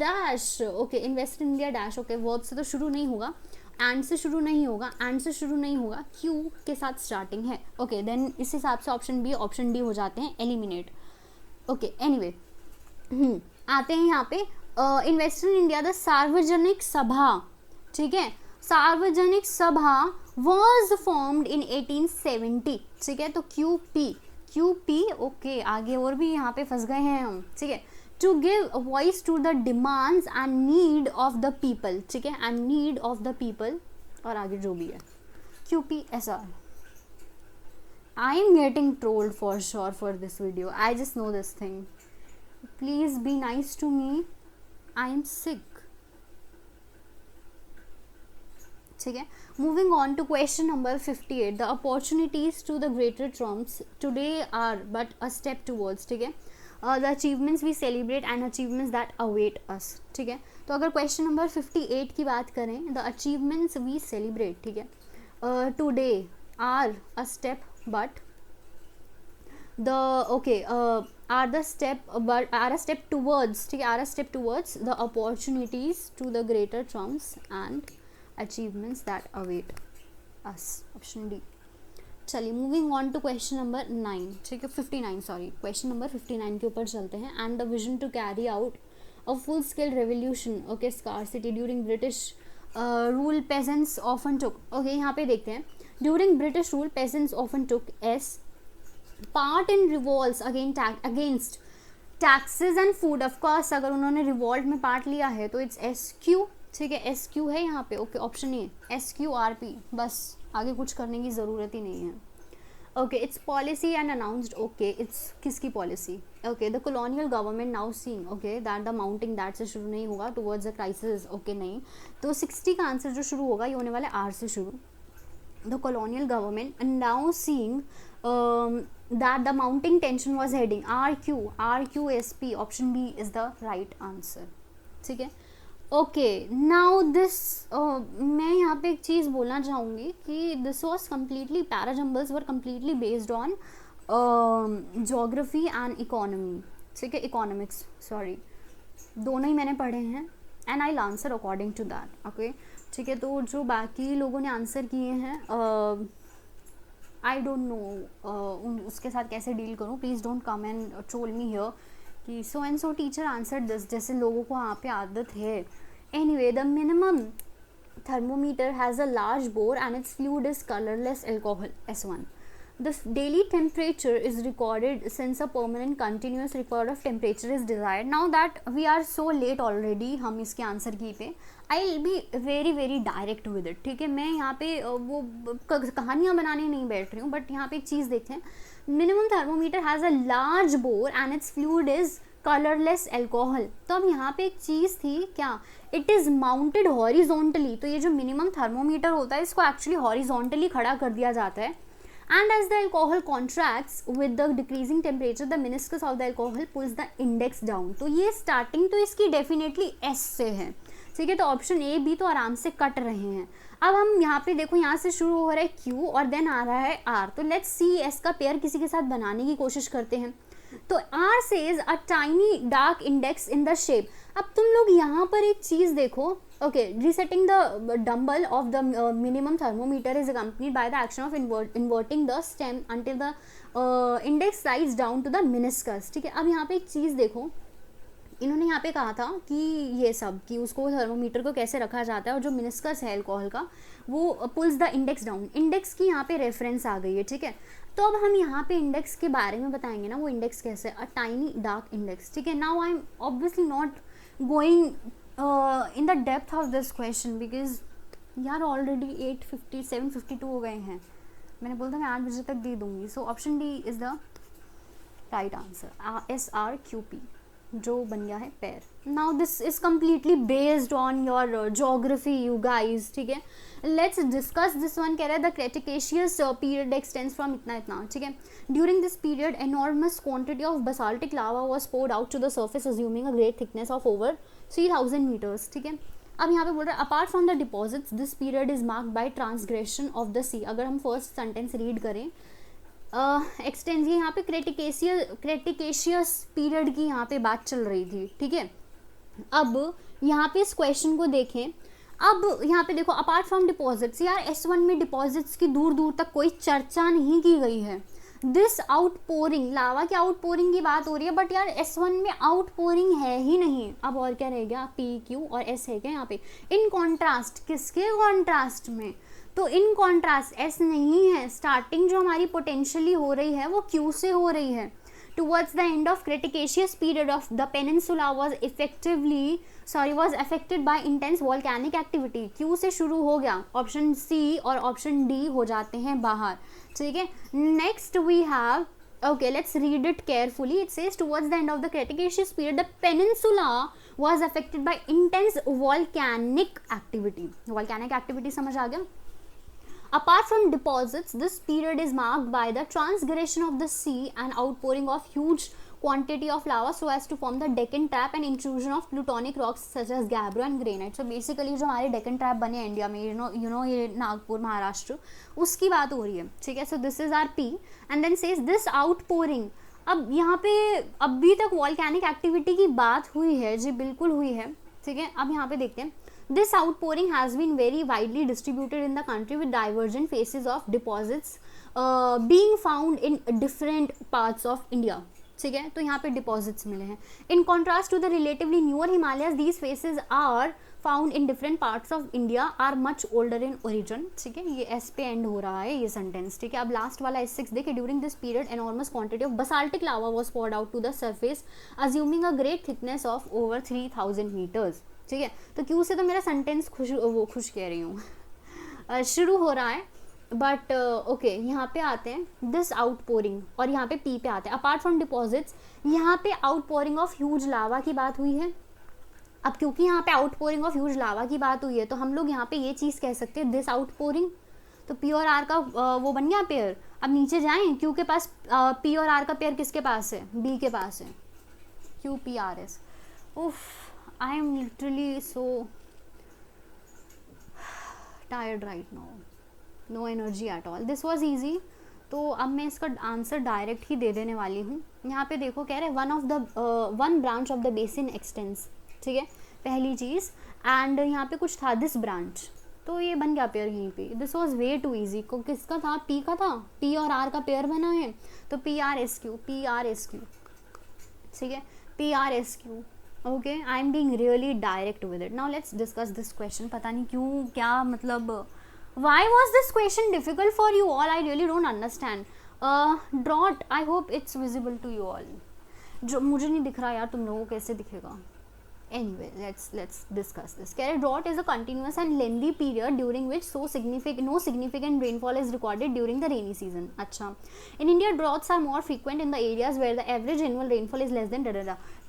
dash, okay, invest in India dash, okay, verb से तो शुरू नहीं होगा, एंड से शुरू नहीं होगा, एंड से शुरू नहीं होगा, क्यू के साथ स्टार्टिंग है। ओके, देन इस हिसाब से ऑप्शन बी ऑप्शन डी हो जाते हैं एलिमिनेट। ओके, एनीवे आते हैं यहाँ पे इन्वेस्ट इन इंडिया द सार्वजनिक सभा। ठीक है, सार्वजनिक सभा वॉज फॉर्म्ड इन 1870। ठीक है, तो क्यूपी ओके, आगे और भी यहाँ पे फंस गए हैं हम। ठीक है, to give a voice to the demands and need of the people. ठीक है, and need of the people, और आगे जो भी है QPSR. I am getting trolled for sure for this video. I just know this thing. Please be nice to me. I am sick. ठीक है, moving on to question number 58. The opportunities to the greater trumps today are but a step towards. ठीक है, the achievements we celebrate and achievements that await us. ठीक है, तो अगर क्वेश्चन नंबर 58 की बात करें, द अचीवमेंट्स वी सेलिब्रेट, ठीक है, today are a step but the okay are a step towards, ठीक है, are a step towards the opportunities to the greater triumphs and achievements that await us, option D. चलिए moving on to question number 9, ठीक है 59 सॉरी, क्वेश्चन नंबर 59 के ऊपर चलते हैं। And the vision to carry out a full scale revolution, okay, scarcity during British rule peasants often took, okay, यहाँ पे देखते हैं, during British rule peasants often took as part in revolts against taxes and food. Of course अगर उन्होंने रिवॉल्ट में पार्ट लिया है तो इट्स SQ। ठीक है, SQ है यहाँ पे, ओके, ऑप्शन ए SQRP, बस आगे कुछ करने की ज़रूरत ही नहीं है। Okay, it's policy and announced, okay, it's किसकी policy, okay, the colonial government now seeing, okay, that the mounting, that से शुरू नहीं होगा, टुवर्ड्स द क्राइसिस, ओके, नहीं, तो 60 का आंसर जो शुरू होगा ये होने वाला R से शुरू। The colonial government now seeing that the mounting tension was heading RQSP, option B is the right answer. ठीक है, ओके, नाउ दिस मैं यहाँ पे एक चीज़ बोलना चाहूँगी कि this was completely, parajumbles were completely based on geography and economy. ठीक है, इकोनॉमिक्स, सॉरी, दोनों ही मैंने पढ़े हैं and I answer according to that. Okay, ठीक है, तो जो बाकी लोगों ने आंसर किए हैं आई डोंट नो उसके साथ कैसे डील करूँ, please don't come and troll me here कि so and so teacher answer this, जैसे लोगों को वहाँ पे आदत है। Anyway, the minimum thermometer has a large bore and its fluid is colorless alcohol, S1. The daily temperature is recorded since a permanent continuous record of temperature is desired. Now that we are so late already, हम इसके आंसर की पे I will be very very direct with it. ठीक है, मैं यहाँ पे वो कहानियाँ बनाने नहीं बैठ रही हूँ, बट यहाँ पे एक चीज़ देखते हैं, minimum thermometer has a large bore and its fluid is colourless alcohol. तो अब यहाँ पे एक चीज़ थी क्या, इट इज़ माउंटेड हॉरिजॉन्टली, तो ये जो मिनिमम थर्मोमीटर होता है इसको एक्चुअली हॉरिजॉन्टली खड़ा कर दिया जाता है। And as the alcohol contracts with the decreasing temperature the meniscus of the alcohol pulls the index down. तो ये स्टार्टिंग तो इसकी डेफिनेटली एस से है, ठीक है, तो ऑप्शन ए बी तो आराम से कट रहे हैं। अब हम यहाँ पे देखो, यहाँ से शुरू हो रहा है क्यू और देन आ रहा है आर, तो लेट्स सी एस का पेयर किसी के साथ बनाने की कोशिश करते हैं। तो R says a tiny dark index in the shape. अब तुम लोग यहाँ पर एक चीज़ देखो, okay, resetting the dumbbell of the minimum thermometer is accompanied by the action of inverting the stem until the index slides down to the meniscus, ठीक है। अब यहाँ पे एक चीज़ देखो, इन्होंने यहाँ पे कहा था कि ये सब कि उसको थर्मोमीटर को कैसे रखा जाता है, और जो मिनिस्कस है अल्कोहल का वो pools the index down, index की यहाँ पे रेफरेंस आ गई है, ठीक है। तो अब हम यहाँ पे इंडेक्स के बारे में बताएंगे ना, वो इंडेक्स कैसे, अ टाइनी डार्क इंडेक्स, ठीक है। Now I M obviously not going in the depth of this question because यार ऑलरेडी 7:52 हो गए हैं, मैंने बोला था मैं 8 बजे तक दे दूँगी। So option D is the right answer, SRQP जो बन गया है pair. Now this is completely based on your geography you guys, ठीक है। Let's discuss this one. कह रहा है the cretaceous period extends from इतना, ठीक है। During this period enormous quantity of basaltic lava was poured out to the surface assuming a great thickness of over 3000 meters, ठीक है। अब यहाँ पे बोल रहा है apart from the deposits this period is marked by transgression of the sea. अगर हम फर्स्ट सेंटेंस रीड करें, एक्सटेंस ये यहाँ पे क्रेटिकेशियस पीरियड की यहाँ पे बात चल रही थी, ठीक है। अब यहाँ पे इस क्वेश्चन को देखें, अब यहाँ पे देखो अपार्ट फ्रॉम डिपॉजिट्स, यार S1 में डिपॉजिट्स की दूर दूर तक कोई चर्चा नहीं की गई है। दिस आउटपोरिंग, लावा के आउटपोरिंग की बात हो रही है, बट यार S1 में आउटपोरिंग है ही नहीं। अब और क्या रह गया, P Q और S है क्या यहाँ पे। इन कॉन्ट्रास्ट, किसके कॉन्ट्रास्ट में, तो इन कॉन्ट्रास्ट एस नहीं है। स्टार्टिंग जो हमारी पोटेंशियली हो रही है वो क्यू से हो रही है। Towards the end of cretaceous period of the peninsula was affected by intense volcanic activity. Q से शुरू हो गया, ऑप्शन सी और ऑप्शन डी हो जाते हैं बाहर, ठीक है। Next we have, okay, let's read it carefully. It says towards the end of the Cretaceous period the peninsula was affected by intense volcanic activity. Volcanic activity समझ आ गया। Apart from deposits, this period is marked by the transgression of the sea and outpouring of huge quantity of lava so as to form the Deccan Trap and intrusion of plutonic rocks such as gabbro and granite. So basically जो हमारे Deccan Trap बने इंडिया में, you know ये नागपुर महाराष्ट्र, उसकी बात हो रही है, ठीक है। So this is our P and then says this outpouring। अब यहाँ पे अभी तक वॉल्केनिक एक्टिविटी की बात हुई है जी, बिल्कुल हुई है, ठीक है। अब यहाँ पे देखते हैं, this outpouring has been very widely distributed in the country with divergent phases of deposits being found in different parts of India, ठीक है। तो यहाँ पे डिपॉजिट्स मिले हैं। In contrast to the relatively newer Himalayas these faces are found in different parts of India are much older in origin, ठीक है। ये एस पे एंड हो रहा है ये सेंटेंस, ठीक है। अब लास्ट वाला S6 देखिए, during this period enormous quantity of basaltic lava was poured out to the surface assuming a great thickness of over 3000 meters, ठीक है। तो क्यों से तो मेरा सेंटेंस खुश कह रही हूँ शुरू हो रहा है, बट ओके यहाँ पे आते हैं दिस आउटपोरिंग और यहाँ पे P पे आते हैं। अपार्ट फ्रॉम डिपॉजिट्स, यहाँ पे आउटपोरिंग ऑफ ह्यूज लावा की बात हुई है। अब क्योंकि यहाँ पे आउटपोरिंग ऑफ ह्यूज लावा की बात हुई है तो हम लोग यहाँ पे ये चीज़ कह सकते हैं दिस आउटपोरिंग। तो P और R का वो बन गया पेयर। अब नीचे जाएं, Q के पास P और R का पेयर किसके पास है, B के पास है, QPRS। उफ, I am literally so tired right now, no energy at all. This was easy, तो अब मैं इसका आंसर डायरेक्ट ही दे देने वाली हूँ। यहाँ पे देखो कह रहे one branch of the basin expanse, ठीक है, पहली चीज़। एंड यहाँ पे कुछ था दिस ब्रांच, तो ये बन गया पेयर यहीं पे। This was way too easy. को किसका था, P का था, P और R का पेयर बना है, तो PRSQ, ठीक है, PRSQ। Okay, I am being really direct with it. Now let's discuss this question. पता नहीं क्यों, क्या मतलब, why was this question difficult for you all, I really don't understand. Drought, I hope it's visible to you all. जो मुझे नहीं दिख रहा यार, तुम लोगों को कैसे दिखेगा। Anyway, let's discuss this. Drought is a continuous and lengthy period during which no significant rainfall is recorded during the rainy season. अच्छा, in India droughts are more frequent in the areas where the average annual rainfall is less than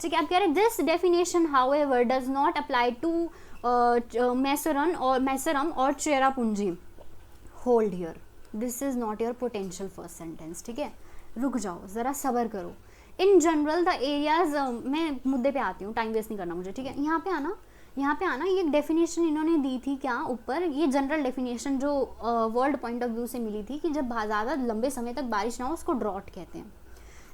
ठीक है, अब कह रहे this definition however does not apply to Mawsynram और Cherrapunji. Hold here, this is not your potential first sentence. ठीक है, रुक जाओ, ज़रा सब्र करो. इन जनरल द एरियाज, मैं मुद्दे पे आती हूँ, टाइम वेस्ट नहीं करना मुझे. ठीक है, यहाँ पे आना ये डेफिनेशन इन्होंने दी थी क्या ऊपर, ये जनरल डेफिनेशन जो वर्ल्ड पॉइंट ऑफ व्यू से मिली थी कि जब ज़्यादा लंबे समय तक बारिश ना हो उसको ड्रॉट कहते हैं.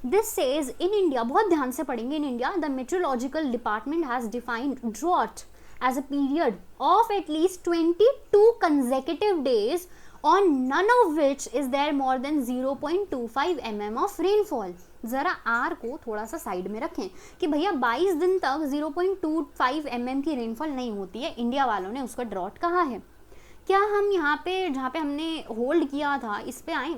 दिस सेज इन इंडिया, बहुत ध्यान से पढ़ेंगे, in India the meteorological department has defined drought as a period of at least 22 consecutive days on none of which is there more than 0.25 mm of rainfall. ज़रा आर को थोड़ा सा साइड में रखें कि भैया 22 दिन तक 0.25 mm की रेनफॉल नहीं होती है, इंडिया वालों ने उसका ड्रॉट कहा है. क्या हम यहाँ पे जहाँ पे हमने होल्ड किया था इस पे आए.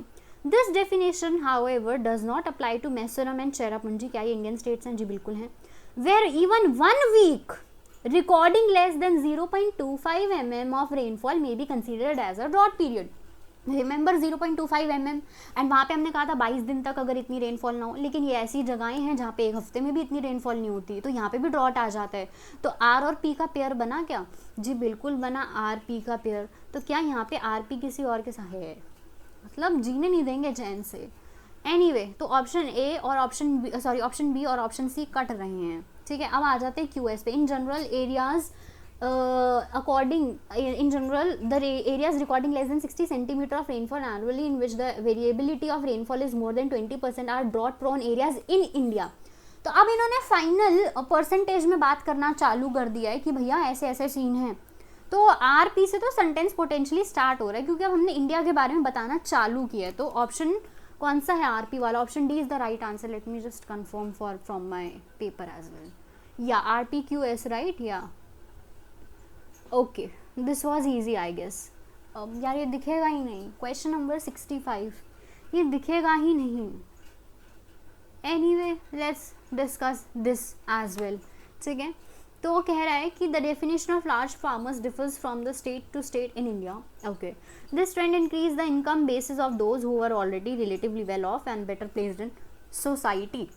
This definition however does not apply to Mawsynram and Cherrapunji. क्या ये इंडियन स्टेट्स हैं? जी बिल्कुल हैं. Where even 1 week recording less than 0.25 mm of rainfall may be considered as a drought period. Remember 0.25 mm, and वहाँ पे हमने कहा था 22 दिन तक अगर इतनी रेनफॉल ना हो, लेकिन ये ऐसी जगहें हैं जहाँ पे एक हफ्ते में भी इतनी रेनफॉल नहीं होती, तो यहाँ पे भी ड्रॉट आ जाता है. तो आर और पी का पेयर बना क्या? जी बिल्कुल बना, आर पी का पेयर. तो क्या यहाँ पे आर पी किसी और के साथ है? मतलब जीने नहीं देंगे चैन से. एनीवे, तो ऑप्शन ए और ऑप्शन बी और ऑप्शन सी कट रहे हैं. ठीक है, अब आ जाते हैं क्यूएस पे. In general areas in general the areas recording less than 60 centimeter of rainfall annually in which the variability of rainfall is more than 20% are drought prone areas in India. तो अब इन्होंने फाइनल परसेंटेज में बात करना चालू कर दिया है कि भैया ऐसे ऐसे सीन है. तो आरपी से तो सेंटेंस पोटेंशियली स्टार्ट हो रहा है क्योंकि अब हमने इंडिया के बारे में बताना चालू किया है. तो ऑप्शन कौन सा है? आरपी वाला. Option D is the right answer. Let me just confirm from my paper as well. या RPQS राइट? या okay, this was easy I guess. यार ये दिखेगा ही नहीं. क्वेश्चन नंबर 65 ये दिखेगा ही नहीं. Anyway, let's discuss this as well. ठीक है, तो वो कह रहा है कि the definition of large farmers differs from the state to state in India. Okay, this trend increase the income basis of those who are already relatively well off and better placed in society.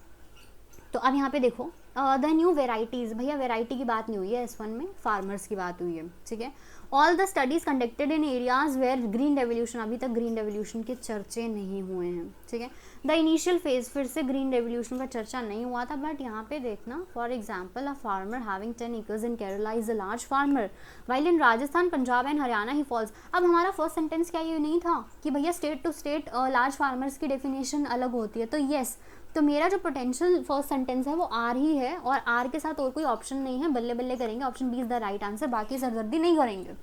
तो अब यहाँ पे देखो द न्यू वेराइटीज़. भैया वेराइटी की बात नहीं हुई है S1 में, फार्मर्स की बात हुई है. ठीक है, all the studies conducted in areas where green revolution, अभी तक ग्रीन रेवोल्यूशन के चर्चे नहीं हुए हैं. ठीक है, द इनिशियल फेज, फिर से ग्रीन रेवोल्यूशन का चर्चा नहीं हुआ था. बट यहाँ पे देखना, for example a farmer having 10 acres in Kerala is a large farmer while in Rajasthan, Punjab and Haryana he falls. अब हमारा फर्स्ट सेंटेंस क्या ये नहीं था कि भैया state to state large farmers की डेफिनेशन अलग होती है? तो येस, तो मेरा जो पोटेंशियल फर्स्ट सेंटेंस है वो आर ही है और आर के साथ और कोई ऑप्शन नहीं है. बल्ले बल्ले करेंगे, option B is the right answer, बाकी सरदर्दी नहीं करेंगे.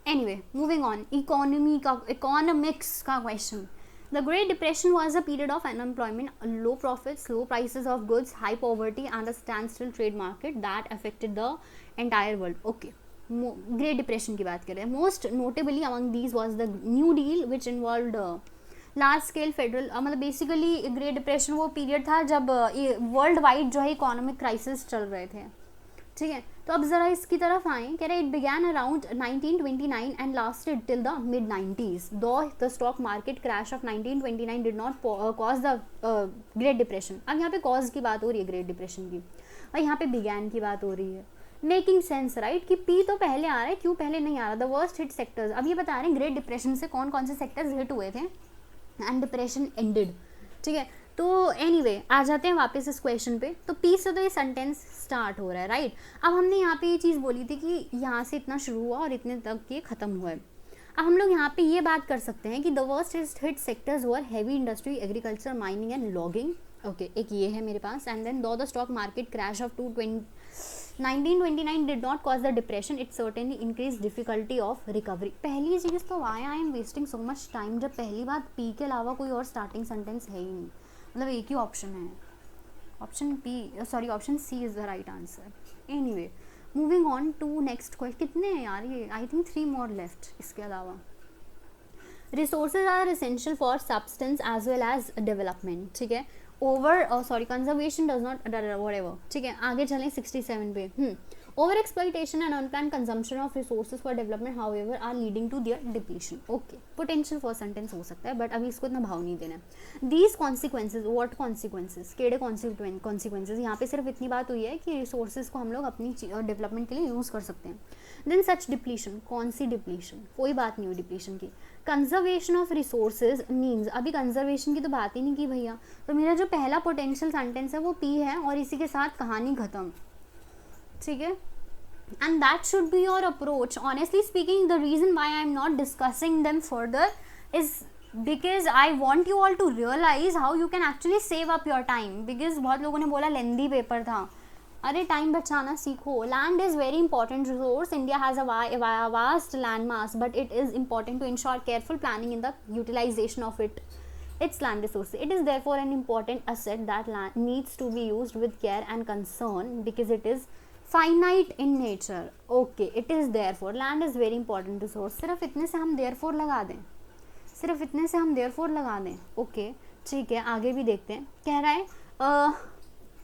Anyway, moving on. इकोनॉमिक्स का question. The great depression was a period of unemployment, low profits, low prices of goods, high poverty and a stand still trade market that affected the entire world. Okay, great depression की बात करें. Most notably among these was the new deal which involved large scale federal, मतलब बेसिकली ग्रेट डिप्रेशन वो पीरियड था जब वर्ल्ड वाइड जो है इकोनॉमिक क्राइसिस चल रहे थे. ठीक है, तो अब ज़रा इसकी तरफ आएँ. कह रहे it began around 1929 and lasted till the mid 90s. दो the stock market crash of 1929 did not cause the great depression. अब यहाँ पे कॉज की बात हो रही है ग्रेट डिप्रेशन की, और यहाँ पे बिगैन की बात हो रही है. मेकिंग सेंस राइट कि पी तो पहले आ रहा है, क्यों पहले नहीं आ रहा? The worst hit sectors. अब ये बता रहे हैं ग्रेट डिप्रेशन से कौन कौन से सेक्टर्स हिट हुए थे एंड डिप्रेशन एंडेड. ठीक है, तो एनीवे आ जाते हैं वापस इस क्वेश्चन पे. तो पी से तो ये सेंटेंस स्टार्ट हो रहा है राइट. अब हमने यहाँ पे ये चीज़ बोली थी कि यहाँ से इतना शुरू हुआ और इतने तक ये ख़त्म हुआ है. अब हम लोग यहाँ पे ये बात कर सकते हैं कि the worst hit sectors were heavy industry, agriculture, mining and logging. Okay, एक ये है मेरे पास. एंड देन दो the stock market crash of 1929 did not cause the depression, it certainly increased difficulty of recovery. पहली चीज़ तो why I am wasting so much time, जब पहली बात पी के अलावा कोई और स्टार्टिंग सेंटेंस है ही नहीं, मतलब एक ही ऑप्शन है. Option C is the right answer. Anyway, moving on to next question. कितने हैं यार ये? I think 3 more left. इसके अलावा resources are essential for substance as well as development. ठीक है, कंजर्वेशन डज नॉट व्हाटएवर. ठीक है, आगे चलें 67 पे. Over exploitation and unplanned consumption of resources for development however are leading to their depletion. Okay, potential for sentence हो सकता है, बट अभी इसको इतना भाव नहीं देना. दीज कॉन्सिक्वेंसेज, व्हाट कॉन्सिक्वेंसेज, केड़े कॉन्सिक्वेंसेज, यहाँ पे सिर्फ इतनी बात हुई है कि रिसोर्सेज को हम लोग अपनी डेवलपमेंट के लिए यूज़ कर सकते हैं. देन सच डिप्लीशन, कौन सी डिप्लीशन, कोई बात नहीं हुई डिप्लीशन की. कंजर्वेशन ऑफ रिसोर्सेज मीन्स, अभी कंजर्वेशन की तो बात ही नहीं की भैया, तो मेरा जो पहला पोटेंशियल सेंटेंस है वो पी है और इसी के साथ कहानी खत्म. ठीक है, and that should be your approach. Honestly speaking, the reason why I'm not discussing them further is because I want you all to realize how you can actually save up your time. Because बहुत लोगों ने बोला लेंदी पेपर था, अरे टाइम बचाना सीखो. Land is very important resource. India has a vast land mass, but it is important to ensure careful planning in the utilization of its land resources. It is therefore an important asset that land needs to be used with care and concern because it is finite in nature. Okay, it is therefore, land is very important resource. सिर्फ इतने से हम देयरफॉर लगा दें, सिर्फ इतने से हम देयरफॉर लगा दें. ओके, ठीक है, आगे भी देखते हैं. कह रहा है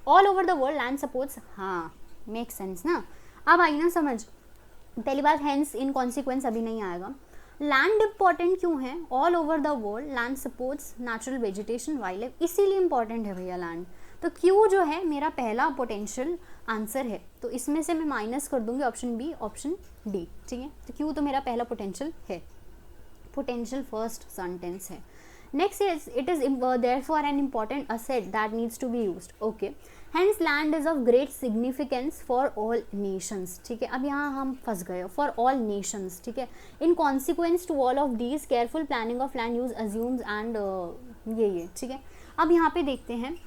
all over the world land supports. हाँ, मेक सेंस ना. अब आई ना समझ. पहली बात, हैंस इन कॉन्सिक्वेंस अभी नहीं आएगा. लैंड इंपॉर्टेंट क्यों है? All over the world land supports natural vegetation, wild life, इसीलिए इंपॉर्टेंट है भैया लैंड. तो क्यू जो है मेरा पहला पोटेंशियल आंसर है, तो इसमें से मैं माइनस कर दूंगी ऑप्शन बी, ऑप्शन डी. ठीक है, तो क्यू तो मेरा पहला पोटेंशियल है, पोटेंशियल फर्स्ट सेंटेंस है. Next is it is therefore an important asset that needs to be used. Okay, hence land is of great significance for all nations. ठीक है, अब यहाँ हम फंस गए. फॉर ऑल नेशंस, ठीक है. In consequence to all of these careful planning of land use assumes and ये. ठीक है, अब यहाँ पे देखते हैं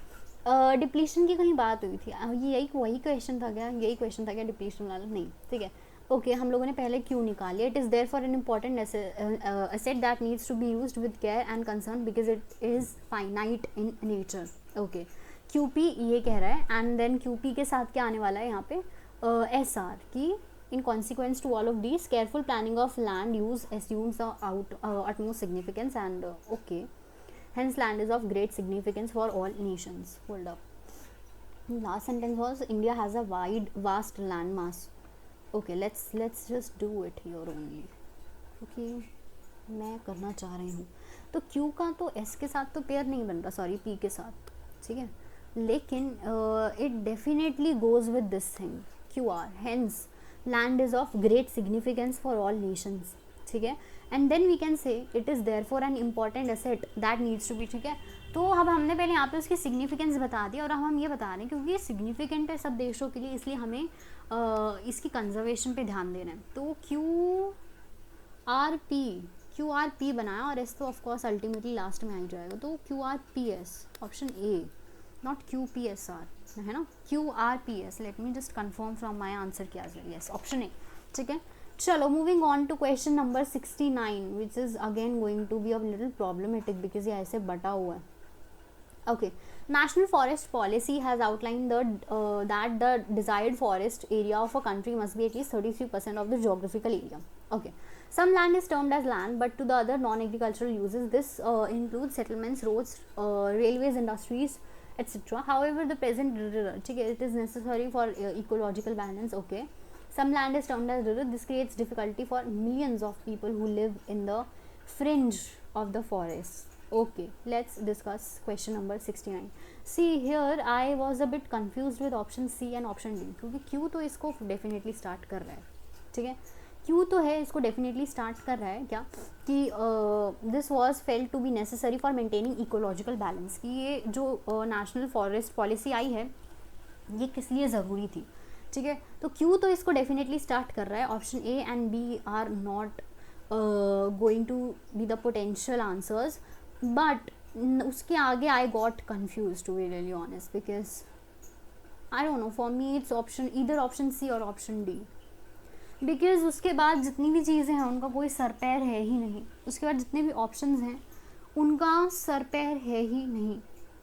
डिप्लीशन की कहीं बात हुई थी. यही वही क्वेश्चन था क्या? यही क्वेश्चन था क्या डिप्लीशन वाला? नहीं. ठीक है, ओके, हम लोगों ने पहले क्यों निकाली. It is therefore an important asset that needs to be used with care and concern because it is finite in nature. Okay, Q P ये कह रहा है, एंड देन क्यू पी के साथ क्या आने वाला है यहाँ पे? एस आर की in consequence to all of these careful planning of land use assumes utmost significance and okay. Hence, land is of great significance for all nations. Hold up. Last sentence was India has a vast land mass. Okay, let's just do it here only. क्योंकि मैं करना चाह रही हूँ. तो Q का तो S के साथ तो पेयर नहीं बन रहा, सॉरी P के साथ. ठीक है, लेकिन it definitely goes with this thing QR. Hence, land is of great significance for all nations. ठीक है, and then we can say it is therefore an important asset that needs to be. ठीक है, तो अब हमने पहले यहाँ पे उसकी सिग्निफिकेंस बता दी, और अब हम ये बता रहे हैं क्योंकि ये सिग्निफिकेंट है सब देशों के लिए, इसलिए हमें इसकी कंजर्वेशन पे ध्यान देना है. तो क्यू आर पी बनाया, और एस तो ऑफकोर्स अल्टीमेटली लास्ट में आ जाएगा. तो Q R P S, option A, not Q P S R, है ना. Q R P S, let me just confirm from my answer क्या है. Yes, option A. ठीक है, चलो moving on to question number 69 which is again going to be a little problematic because ये ऐसे बटा हुआ है. Okay, national forest policy has outline that the desired forest area of a country must be at least 33% of the geographical area. Okay, some land is termed as land, but to the other non-agricultural uses this includes settlements, roads, railways, industries, etc. However, the present it is necessary for ecological balance. Okay, some land is termed as rural. This creates difficulty for millions of people who live in the fringe of the forest. Okay, let's discuss question number 69. See here, I was a bit confused with option C and option D क्योंकि Q तो इसको definitely start कर रहा है. ठीक है, Q तो है, इसको डेफिनेटली स्टार्ट कर रहा है क्या कि this was felt to be necessary for maintaining ecological balance, कि ये जो नेशनल फॉरेस्ट पॉलिसी आई है ये किस लिए ज़रूरी थी. ठीक है, तो Q तो इसको डेफिनेटली स्टार्ट कर रहा है. Option A and B are not going to be the potential answers, but उसके आगे I got confuse to be really honest because I don't know, for me it's option either option C और ऑप्शन डी. बिकॉज उसके बाद जितनी भी चीज़ें हैं उनका कोई सर पैर है ही नहीं. उसके बाद जितने भी ऑप्शंस हैं उनका सर पैर है ही नहीं.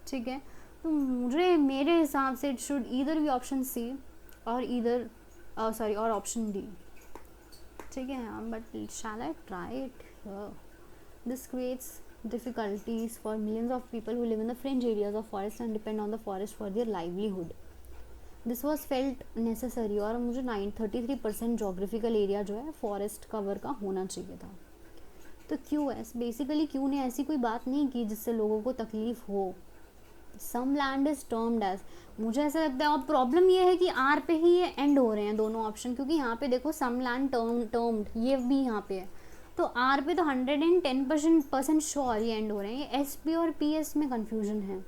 ठीक है, तो मुझे मेरे हिसाब से it should either be option C और ईदर और ऑप्शन डी. ठीक है, but shall I try it. This creates difficulties for millions of people who live in the fringe areas of forest and depend on the forest for their livelihood. This was felt necessary, और मुझे 33% जोग्राफिकल एरिया जो है फॉरेस्ट कवर का होना चाहिए था। तो क्यों है, बेसिकली क्यों ने ऐसी कोई बात नहीं की जिससे लोगों को तकलीफ हो। Some land is termed as, मुझे ऐसा लगता है। और प्रॉब्लम ये है कि आर पे ही ये एंड हो रहे हैं दोनों ऑप्शन, क्योंकि यहाँ पे देखो सम लैंड टर्म्ड ये भी यहाँ पे है, तो आर पे तो 110% श्योर ये एंड हो रहे हैं। ये एस पी और पी एस में कन्फ्यूजन है।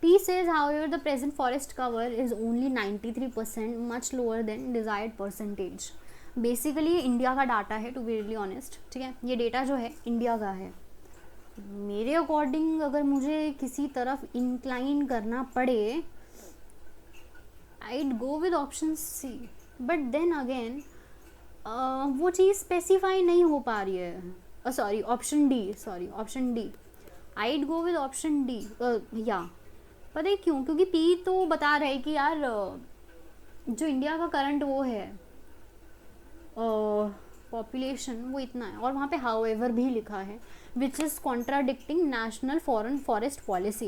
P says, however, the present forest cover is only 93%, much lower than desired percentage. Basically ये इंडिया का डाटा है, टू बी रियली ऑनेस्ट, ठीक है, ये डेटा जो है इंडिया का है। मेरे अकॉर्डिंग अगर मुझे किसी तरफ इंक्लाइन करना पड़े, I'd go with option C, but then again वो चीज़ स्पेसिफाई नहीं हो पा रही है। Sorry option D, I'd go with option D. या पता है क्यों, क्योंकि पी तो बता रहे कि यार जो इंडिया का करंट वो है पॉपुलेशन वो इतना है, और वहाँ पे हाउएवर भी लिखा है, which is contradicting national foreign forest policy.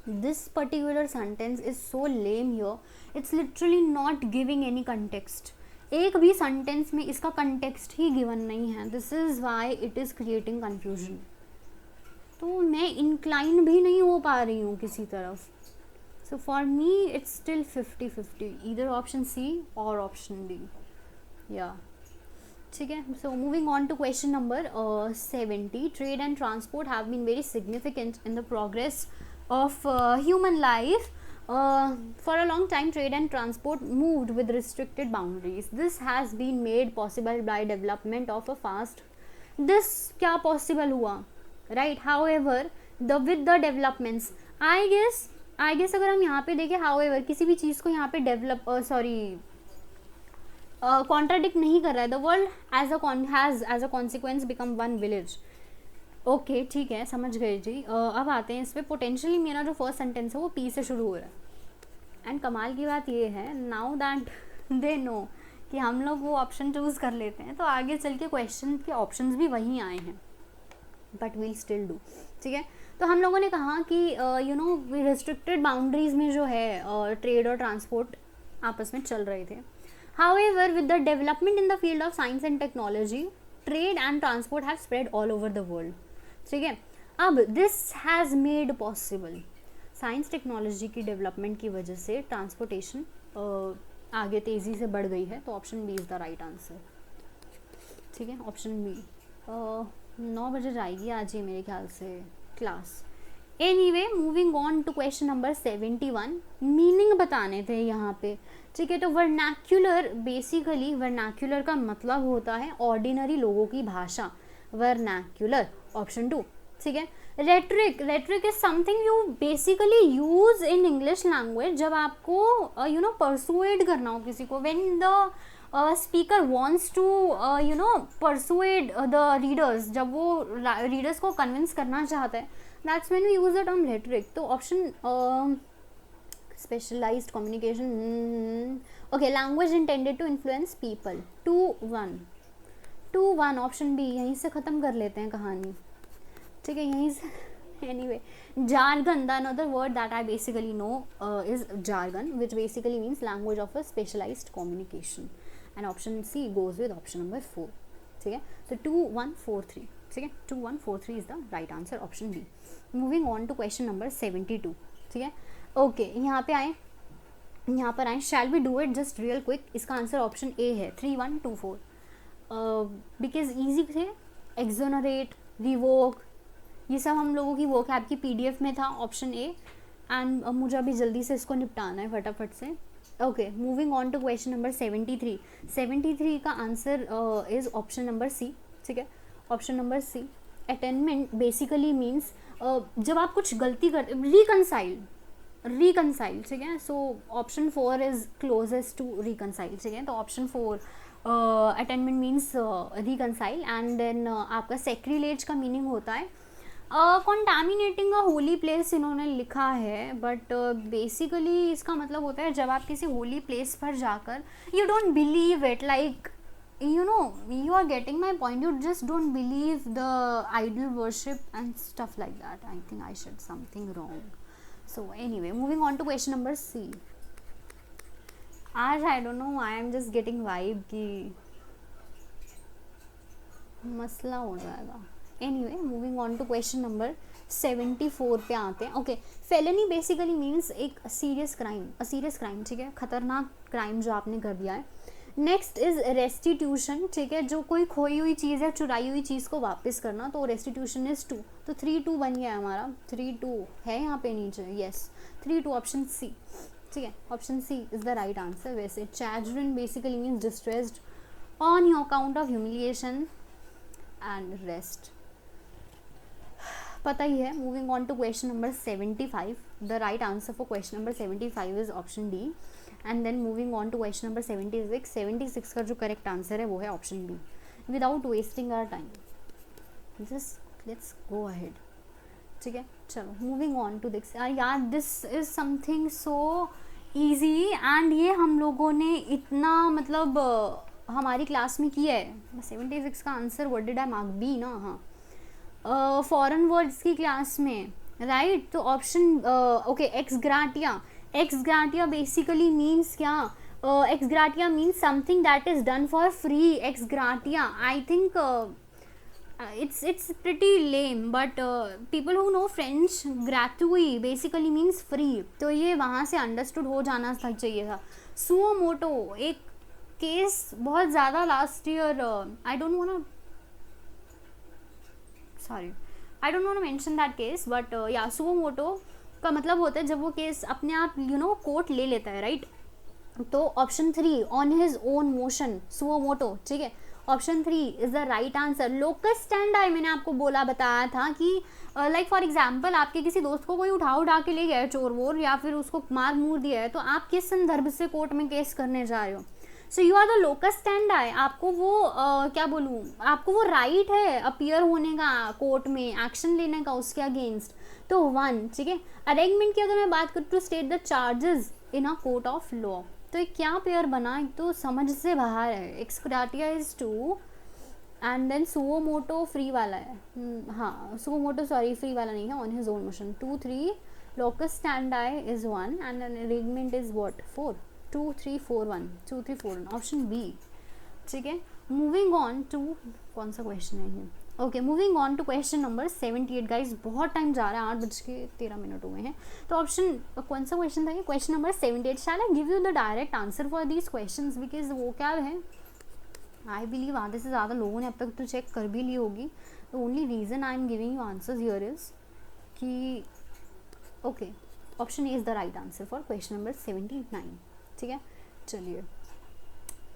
This particular sentence is so lame here, it's literally not giving any context. एक भी सेंटेंस में इसका कंटेक्स्ट ही गिवन नहीं है। This is why it is creating confusion. तो मैं इंक्लाइन भी नहीं हो पा रही हूँ किसी तरफ। So for me it's still 50-50, either option C और ऑप्शन डी। या ठीक है। So moving on to question number 70, trade and transport have been very significant in the progress of human life. For a long time, trade and transport moved with restricted boundaries. This has been made possible by development of a fast. This क्या possible हुआ, right? However, with the developments, I guess अगर हम यहाँ पे देखें, however किसी भी चीज़ को यहाँ पे develop contradict नहीं कर रहा है। The world has as a consequence become one village. Okay ठीक है, समझ गए जी। अब आते हैं इस पर। पोटेंशियली मेरा जो फर्स्ट सेंटेंस है वो पी से शुरू हो रहा है। एंड कमाल की बात ये है, नाउ दैट दे नो कि हम लोग वो ऑप्शन चूज़ कर लेते हैं, तो आगे चल के क्वेश्चन के ऑप्शंस भी वही आए हैं, बट वील स्टिल डू। ठीक है, तो हम लोगों ने कहा कि रिस्ट्रिक्टेड बाउंड्रीज में जो है ट्रेड और ट्रांसपोर्ट आपस में चल रहे थे। However with the development in the field of science and technology, trade and transport have spread all over the world. ठीक है, अब this has made possible, science technology की डेवलपमेंट की वजह से ट्रांसपोर्टेशन आगे तेज़ी से बढ़ गई है। तो option B is the right answer. ठीक है, ऑप्शन बी। 9 बजे जाएगी आज ये मेरे ख्याल से class. Anyway, moving on to question number 71, meaning बताने थे यहाँ पे। ठीक है, तो वर्नैक्युलर, बेसिकली वर्नैक्युलर का मतलब होता है ऑर्डिनरी लोगों की भाषा, वर्नैक्युलर, ऑप्शन 2। ठीक है, rhetoric is something you basically use in English language जब आपको परसुएड करना हो किसी को, when the speaker wants to persuade the readers, जब वो रीडर्स को कन्विंस करना चाहता है, that's when we use the term rhetoric. तो option specialised communication, okay, language intended to influence people. 2-1 option B. यहीं से ख़त्म कर लेते हैं कहानी। ठीक है, यहीं से। Anyway, jargon, the another word that I basically know is jargon, which basically means language of a specialized communication, and option C goes with option number 4. ठीक है, तो 2-1-4-3। ठीक है, 2-1-4-3 is the right answer, option B. Moving on to question number 72. ठीक है, ओके, यहाँ पर आए, shall we do it just real quick. इसका आंसर ऑप्शन ए है, 3-1-2-4, बिकॉज ईजी थे। एक्सोनरेट, रिवोक, ये सब हम लोगों की वो कैब की पीडीएफ में था, ऑप्शन ए। एंड मुझे अभी जल्दी से इसको निपटाना है फटाफट से। Okay, moving on to question number 73। 73 का answer is option number C. ठीक है, option number C. Attainment basically means जब आप कुछ गलती कर, रिकनसाइल। ठीक है, so option 4 is closest to reconcile. ठीक है, तो option 4 attainment means reconcile. And then आपका सेक्रिलेज का मीनिंग होता है कॉन्टामिनेटिंग अ होली प्लेस, इन्होंने लिखा है, बट बेसिकली इसका मतलब होता है जब आप किसी होली प्लेस पर जाकर you don't believe it, like you are getting my point, you just don't believe the idol worship and stuff like that. I think I said something wrong. So anyway, moving on to question number C. आज I don't know, I am just getting vibe कि मसला हो जाएगा. Anyway, moving on to question number 74 पे आते हैं. ओके, फेलनी बेसिकली मीन्स एक सीरियस क्राइम, ठीक है, खतरनाक क्राइम जो आपने कर दिया है. नेक्स्ट इज रेस्टिट्यूशन, ठीक है, जो कोई खोई हुई चीज़ या चुराई हुई चीज़ को वापस करना, तो रेस्टिट्यूशन इज 2. तो 3-2 बन गया हमारा. 3-2 है यहाँ पे नीचे. Yes, 3-2 option C. ठीक है, option C is the right answer. वैसे chagrin basically means distressed on your account of humiliation and rest. पता ही है. Moving on to question number 75. The right answer for question number 75 is option D. And then moving on to question number 76 का जो करेक्ट आंसर है वो है option B. Without wasting our time, just let's go ahead. ठीक है, चलो मूविंग ऑन टू दिस. यार this is something so easy, and ये हम लोगों ने इतना मतलब हमारी क्लास में किया है. 76 का answer what did I mark? B ना. हाँ, फॉरेन वर्ड्स की क्लास में, राइट. तो option okay, ex gratia basically means क्या? Ex gratia means something that is done for free. Ex gratia, I think it's pretty lame, but people who know French, gratuit basically means free. तो ये वहाँ से अंडरस्टूड हो जाना चाहिए था. सुओ मोटो एक केस बहुत ज़्यादा last year, I don't want mention that case, but या सुओ मोटो का मतलब होता है जब वो केस अपने आप कोर्ट ले लेता है, राइट. तो option 3 on his own motion, suo motu. ठीक है, option 3 is the right answer. Locus स्टैंडाई मैंने आपको बताया था कि लाइक फॉर एग्जाम्पल आपके किसी दोस्त को कोई उठा के ले गया है चोर वोर, या फिर उसको मार मूर दिया है, तो आप किस संदर्भ से कोर्ट में केस करने जा रहे हो? So you are the locus standi. आपको वो क्या बोलूँ, आपको वो राइट है अपीयर होने का कोर्ट में, एक्शन लेने का उसके अगेंस्ट. तो 1. ठीक है, अरेंजमेंट की अगर मैं बात करूँ to state the charges in a court of law, तो एक क्या पेयर बना, एक तो समझ से बाहर है. Ex gratia is 2 and then suo motu free वाला है. हाँ, सुओ मोटो सॉरी फ्री वाला नहीं है, on his own motion 2, 3. Locus standi is 1 and then arrangement is what 4. 2, 3, 4, 1. 2, 3, 4, 1 option B. ठीक है, मूविंग ऑन टू कौन सा क्वेश्चन है ये? Okay, moving on to question number 78 guys. बहुत टाइम जा रहा है, 8:13 हुए हैं. तो ऑप्शन कौन सा क्वेश्चन था ये? Question number 78. Shall I give you the direct answer for these questions, because वो क्या है, आई बिलीव आधे से ज़्यादा लोगों ने अब तक तो चेक कर भी ली होगी. The only reason I am giving you answers here is कि okay, option A is the right answer for question number 79. ठीक है, चलिए.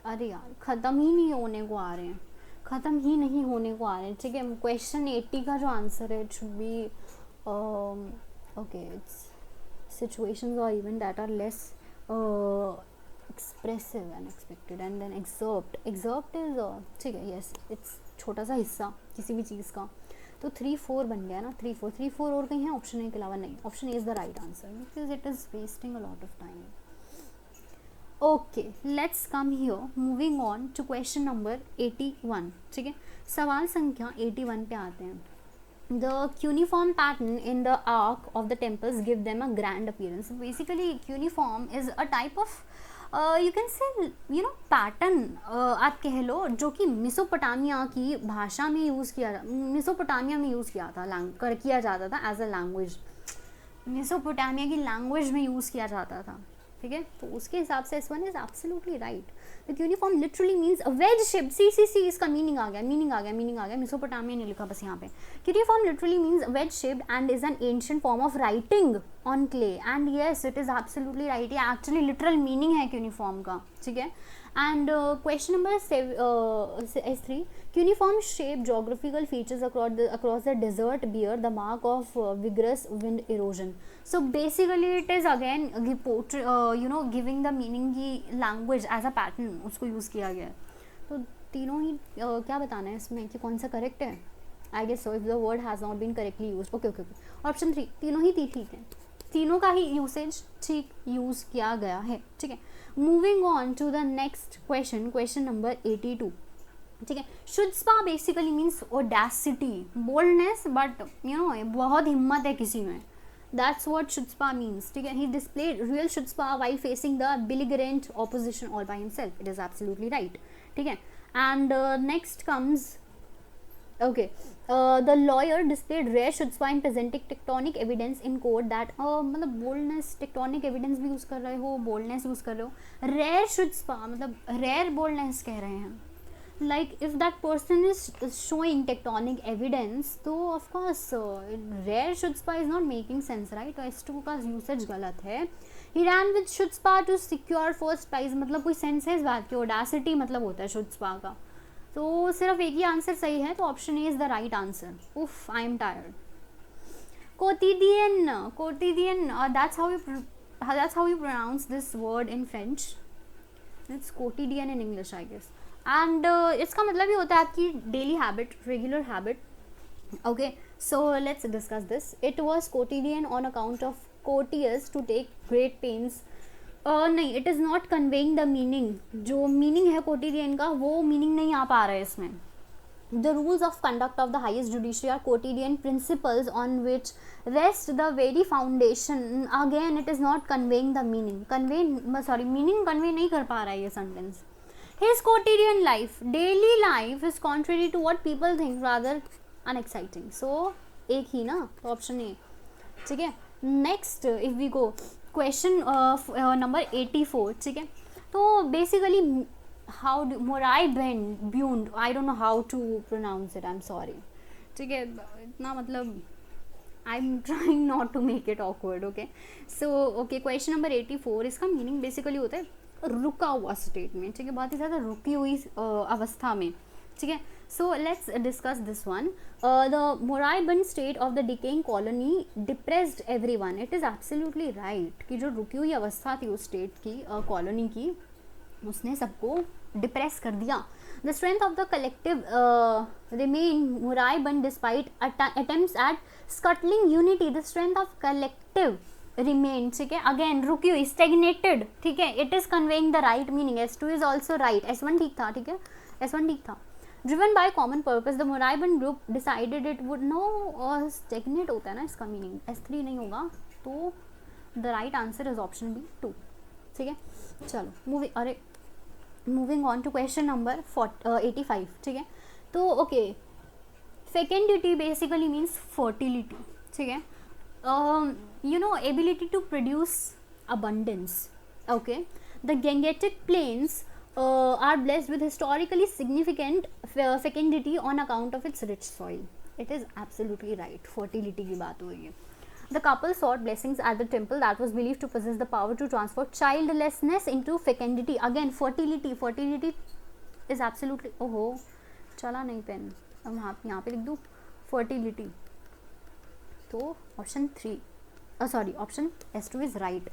अरे यार, ख़त्म ही नहीं होने को आ रहे हैं. ठीक है, क्वेश्चन 80 का जो आंसर है it should be okay, it's situations और event that are less expressive and expected, and then excerpt is ठीक है, यस, इट्स छोटा सा हिस्सा किसी भी चीज़ का. तो 3-4 बन गया ना. 3-4 और कहीं है ऑप्शन ए के अलावा? नहीं, option A is the right answer because it is wasting a lot of time. Okay, let's come here. Moving on to question number 81. ठीक है, सवाल संख्या 81 पे आते हैं. The cuneiform pattern in the arch of the temples give them a grand appearance. Basically cuneiform is a type of you can say pattern आप कह लो, जो कि मेसोपोटामिया की भाषा में यूज़ किया जाता था एज अ लैंग्वेज. मेसोपोटामिया की लैंग्वेज में यूज़ किया जाता था. ठीक है, तो उसके हिसाब से S1 is absolutely right. The cuneiform literally means a wedge shape. See इसका मीनिंग आ गया. मेसोपोटामिया ने लिखा बस यहाँ पे. Cuneiform literally means wedge shaped and is an ancient form of writing on clay. And yes, it is absolutely right. ये एक्चुअली लिटरल मीनिंग है क्यूनिफॉर्म का. ठीक है, and question number S3. Cuneiform shape geographical features across the desert bear the mark of vigorous wind erosion. So basically it is again giving the meaning की language as a pattern उसको यूज़ किया गया है. तो तीनों ही क्या बताना है इसमें कि कौन सा करेक्ट है? I guess so, if the word has not been correctly use. Okay. Option 3, तीनों ही ठीक है. तीनों का ही यूसेज ठीक यूज़ किया गया है. ठीक है, moving on to the next question number 82. ठीक है, chutzpah basically means audacity, boldness, but बहुत हिम्मत है किसी में. दैट्स व्हाट शुड्सपा मीन्स, ठीक है. He displayed real chutzpah while facing the belligerent opposition all by himself. It is absolutely right, ठीक है. And next comes, okay, the lawyer displayed rare chutzpah in presenting tectonic evidence in court that मतलब boldness, tectonic evidence भी यूज़ कर रहे हो, boldness यूज़ कर रहे हो, rare chutzpah मतलब rare boldness कह रहे हैं. Like if that person is showing tectonic evidence, तो of course rare chutzpah is not making sense, right? तो S2 का usage गलत है. He ran with chutzpah to secure first prize, मतलब कोई सेंस है इस बात की, ऑडासिटी मतलब होता है chutzpah का. तो सिर्फ एक ही आंसर सही है, तो option A is the right answer. उफ, I am tired. quotidian, that's how you pronounce this word in French. It's quotidian in English, I guess. And इसका मतलब ही होता है आपकी daily habit, regular habit. Okay, so let's discuss this. It was quotidian on account of courtiers to take great pains. नहीं, it is not conveying the meaning. जो मीनिंग है quotidian का, वो मीनिंग नहीं आ पा रहा है इसमें. The rules of conduct of the highest judiciary are quotidian principles on which rest the very foundation. Again it is not conveying the meaning. Meaning convey नहीं कर पा रहा है ये sentence. His quotidian life, daily life is contrary to what people think, rather unexciting. So एक ही ना, तो ऑप्शन ए, ठीक है. Next if we go question number 84, ठीक है. तो basically how moribund, I don't know how to pronounce it, I am sorry, ठीक है. इतना मतलब I am trying not to make it awkward. Okay, so okay, question number 84, इसका मीनिंग बेसिकली होता है रुका हुआ स्टेट में, ठीक है, बहुत ही ज़्यादा रुकी हुई अवस्था में, ठीक है. So let's discuss this one. The moribund state of the decaying colony depressed everyone. It is absolutely right कि जो रुकी हुई अवस्था थी उस स्टेट की, कॉलोनी की, उसने सबको डिप्रेस कर दिया. The strength of the collective remain moribund despite attempts at scuttling unity. The strength of collective remain, ठीक है, अगेन रुकी हुई, स्टेगनेटेड, ठीक है. It is conveying the right meaning. S2 is also right. S1 ठीक था, ठीक है, S1 ठीक था. Driven by common purpose, the moribund group decided it would no. Stagnate होता है ना इसका मीनिंग. S3 नहीं होगा, तो the right answer is option B 2, ठीक है. चलो moving on to question number 85, ठीक है. तो okay, fecundity basically means fertility, ठीक है. Ability to produce abundance. Okay, the Gangetic plains are blessed with historically significant fecundity on account of its rich soil. It is absolutely right. Fertility की बात हो रही है. The couple sought blessings at the temple that was believed to possess the power to transfer childlessness into fecundity. Again, fertility is absolutely. ओहो, चला नहीं पेन. अब यहाँ पे लिख दूँ fertility. तो option 3, option S2 is right.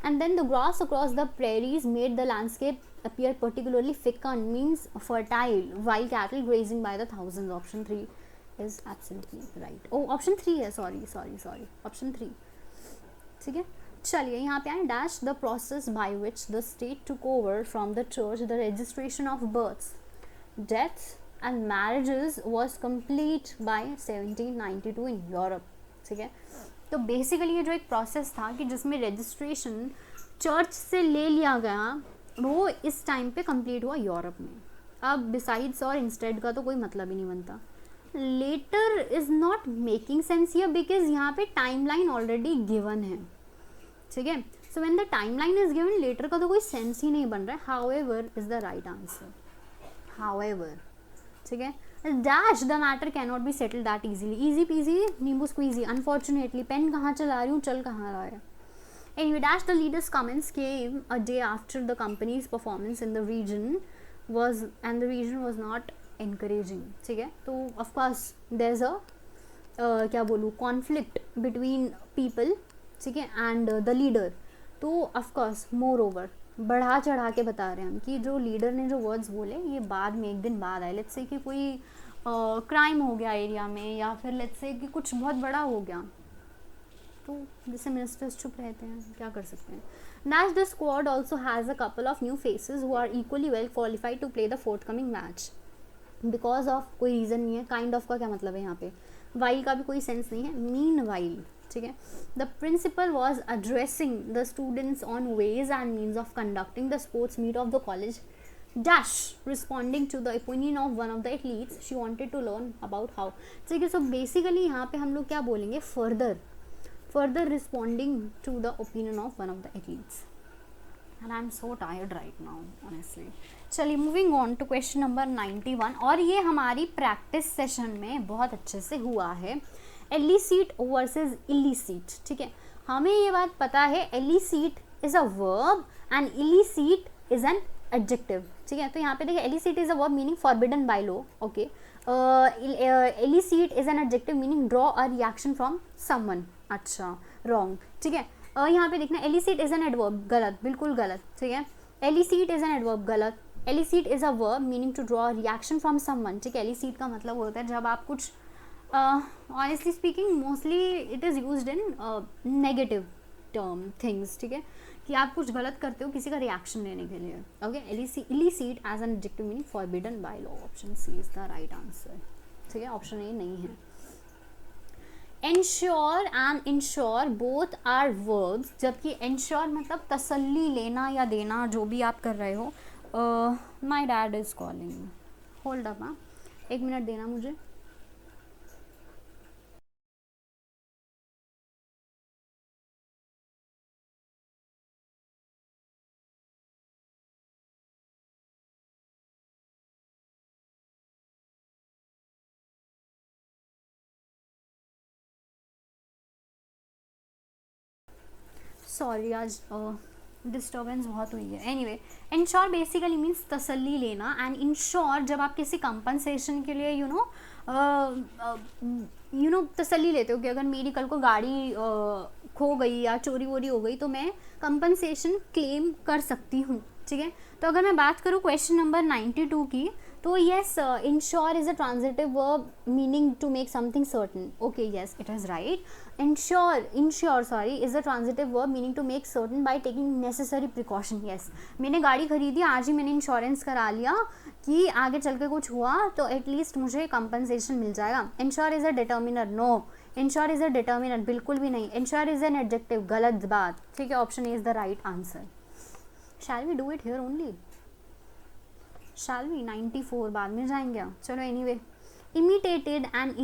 And then the grass across the prairies made the landscape appear particularly fecund, means fertile, while cattle grazing by the thousands. Option 3 is absolutely right. Oh, option 3 है, sorry, option 3, ठीक है. चलिए यहाँ पे आए. dash the process by which the state took over from the church the registration of births, deaths and marriages was complete by 1792 in Europe, ठीक है. तो बेसिकली ये जो एक प्रोसेस था कि जिसमें रजिस्ट्रेशन चर्च से ले लिया गया, वो इस टाइम पे कंप्लीट हुआ यूरोप में. अब बिसाइड्स और इंस्टेड का तो कोई मतलब ही नहीं बनता. Later is not making sense here because यहाँ पे टाइमलाइन ऑलरेडी गिवन है, ठीक है. So when the timeline is given, later का तो कोई सेंस ही नहीं बन रहा है. However is the right answer. However, ठीक है. Dash the matter cannot be settled that easily. Easy peasy, नींबू squeezy. Unfortunately, पेन कहाँ चला रही हूँ, चल कहाँ रहा है. Anyway, dash the leader's comments came a day after the company's performance in the region was not encouraging, ठीक है. तो of course there's a क्या बोलूँ, conflict between people, ठीक है, and the leader. तो of course moreover बढ़ा चढ़ा के बता रहे हैं हम कि जो लीडर ने जो वर्ड्स बोले ये बाद में, एक दिन बाद आए. लेट्स से कि कोई क्राइम हो गया एरिया में, या फिर लेट्स से कि कुछ बहुत बड़ा हो गया, तो जैसे मिनिस्टर्स चुप रहते हैं, क्या कर सकते हैं. Nash the squad also has a couple of new faces who are equally well qualified to play the forthcoming match. Because of कोई रीज़न नहीं है. काइंड ऑफ का क्या मतलब है यहाँ पे. वाइल का भी कोई सेंस नहीं है. मीन वाइल, ठीक है. The principal was addressing the students on ways and means of conducting the sports meet of the college dash responding to the opinion of one of the athletes she wanted to learn about how. ठीक है. सो बेसिकली यहाँ पे हम लोग क्या बोलेंगे, further responding to the opinion of one of the athletes. And I'm so tired right now honestly. चलिए moving on to question number 91, और ये हमारी प्रैक्टिस सेशन में बहुत अच्छे से हुआ है. Elicit versus illicit. ठीक है, हमें ये बात पता है elicit is a verb and illicit is an adjective. ठीक है, तो यहाँ पे देखिए elicit is a verb meaning forbidden by law. Okay, elicit is an adjective meaning draw a reaction from someone. अच्छा, रॉन्ग. ठीक है, यहाँ पे देखना एलिसिट इज एन एडवर्ब, गलत, बिल्कुल गलत. ठीक है, एलिसिट इज एन एडवर्ब, गलत. Elicit is a verb meaning to draw reaction from someone. ठीक है, एलिसिट का मतलब होता है जब आप कुछ, honestly speaking mostly it is used in negative term things. ठीक है, कि आप कुछ गलत करते हो किसी का रिएक्शन लेने के लिए. Okay, illicit as an adjective meaning forbidden by law. Option C is the right answer. ठीक है, ऑप्शन ए नहीं है. Ensure and insure both are verbs, जबकि एंश्योर मतलब तसल्ली लेना या देना, जो भी आप कर रहे हो. My dad is calling, hold up. हाँ, 1 मिनट देना मुझे. सॉरी, आज डिस्टर्बेंस बहुत हुई है. एनीवे, इंश्योर बेसिकली मीन्स तसल्ली लेना, एंड इंश्योर जब आप किसी कंपनसेशन के लिए यू नो तसल्ली लेते हो कि अगर मेरी कल को गाड़ी खो गई या चोरी वोरी हो गई तो मैं कंपनसेशन क्लेम कर सकती हूँ. ठीक है, तो अगर मैं बात करूँ क्वेश्चन नंबर 92 की, तो yes, insure is a transitive verb meaning to make something certain. Okay, yes, it is right. Insure sorry is a transitive verb meaning to make certain by taking necessary precaution. Yes, मैंने गाड़ी खरीदी, आज ही मैंने इंश्योरेंस करा लिया कि आगे चल के कुछ हुआ तो एटलीस्ट मुझे कंपनसेशन मिल जाएगा. Insure is a determiner. No, insure is a determiner बिल्कुल भी नहीं. इंश्योर इज एन एडजेक्टिव, गलत बात. ठीक है, option A is the right answer. Shall we do it here only? Shall we? 94 बाद में जाएंगे. चलो, anyway, imitated and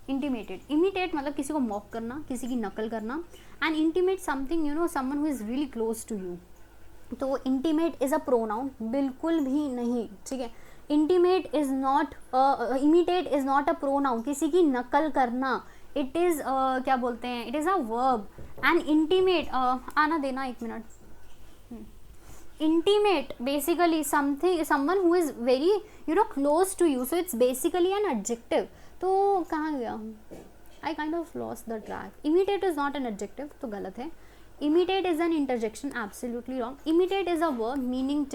intimated. Imitate मतलब किसी को मॉक करना, किसी की नकल करना, and intimate something, you know, someone who is really close to you. तो इंटीमेट इज अ प्रोनाउन, बिल्कुल भी नहीं. ठीक है, intimate is not, imitate is not a pronoun. किसी की नकल करना, इट इज क्या बोलते हैं, it is a verb. And intimate, आना देना 1 minute. intimate basically something, someone who is very close to you, so it's basically an adjective. तो कहाँ गया, I kind of lost the track. Imitate is not an adjective, तो गलत है. Imitate is an interjection, absolutely wrong. Imitate is a verb meaning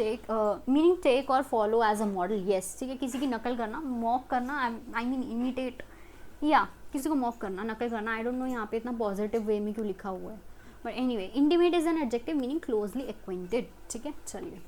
take or follow as a model. Yes, ठीक है, किसी की नकल करना, mock करना, I mean imitate, या किसी को mock करना, नकल करना. I don't know यहाँ पे इतना पॉजिटिव वे में क्यों लिखा हुआ है, but anyway, intimate is an adjective meaning closely acquainted. ठीक है, चलिए,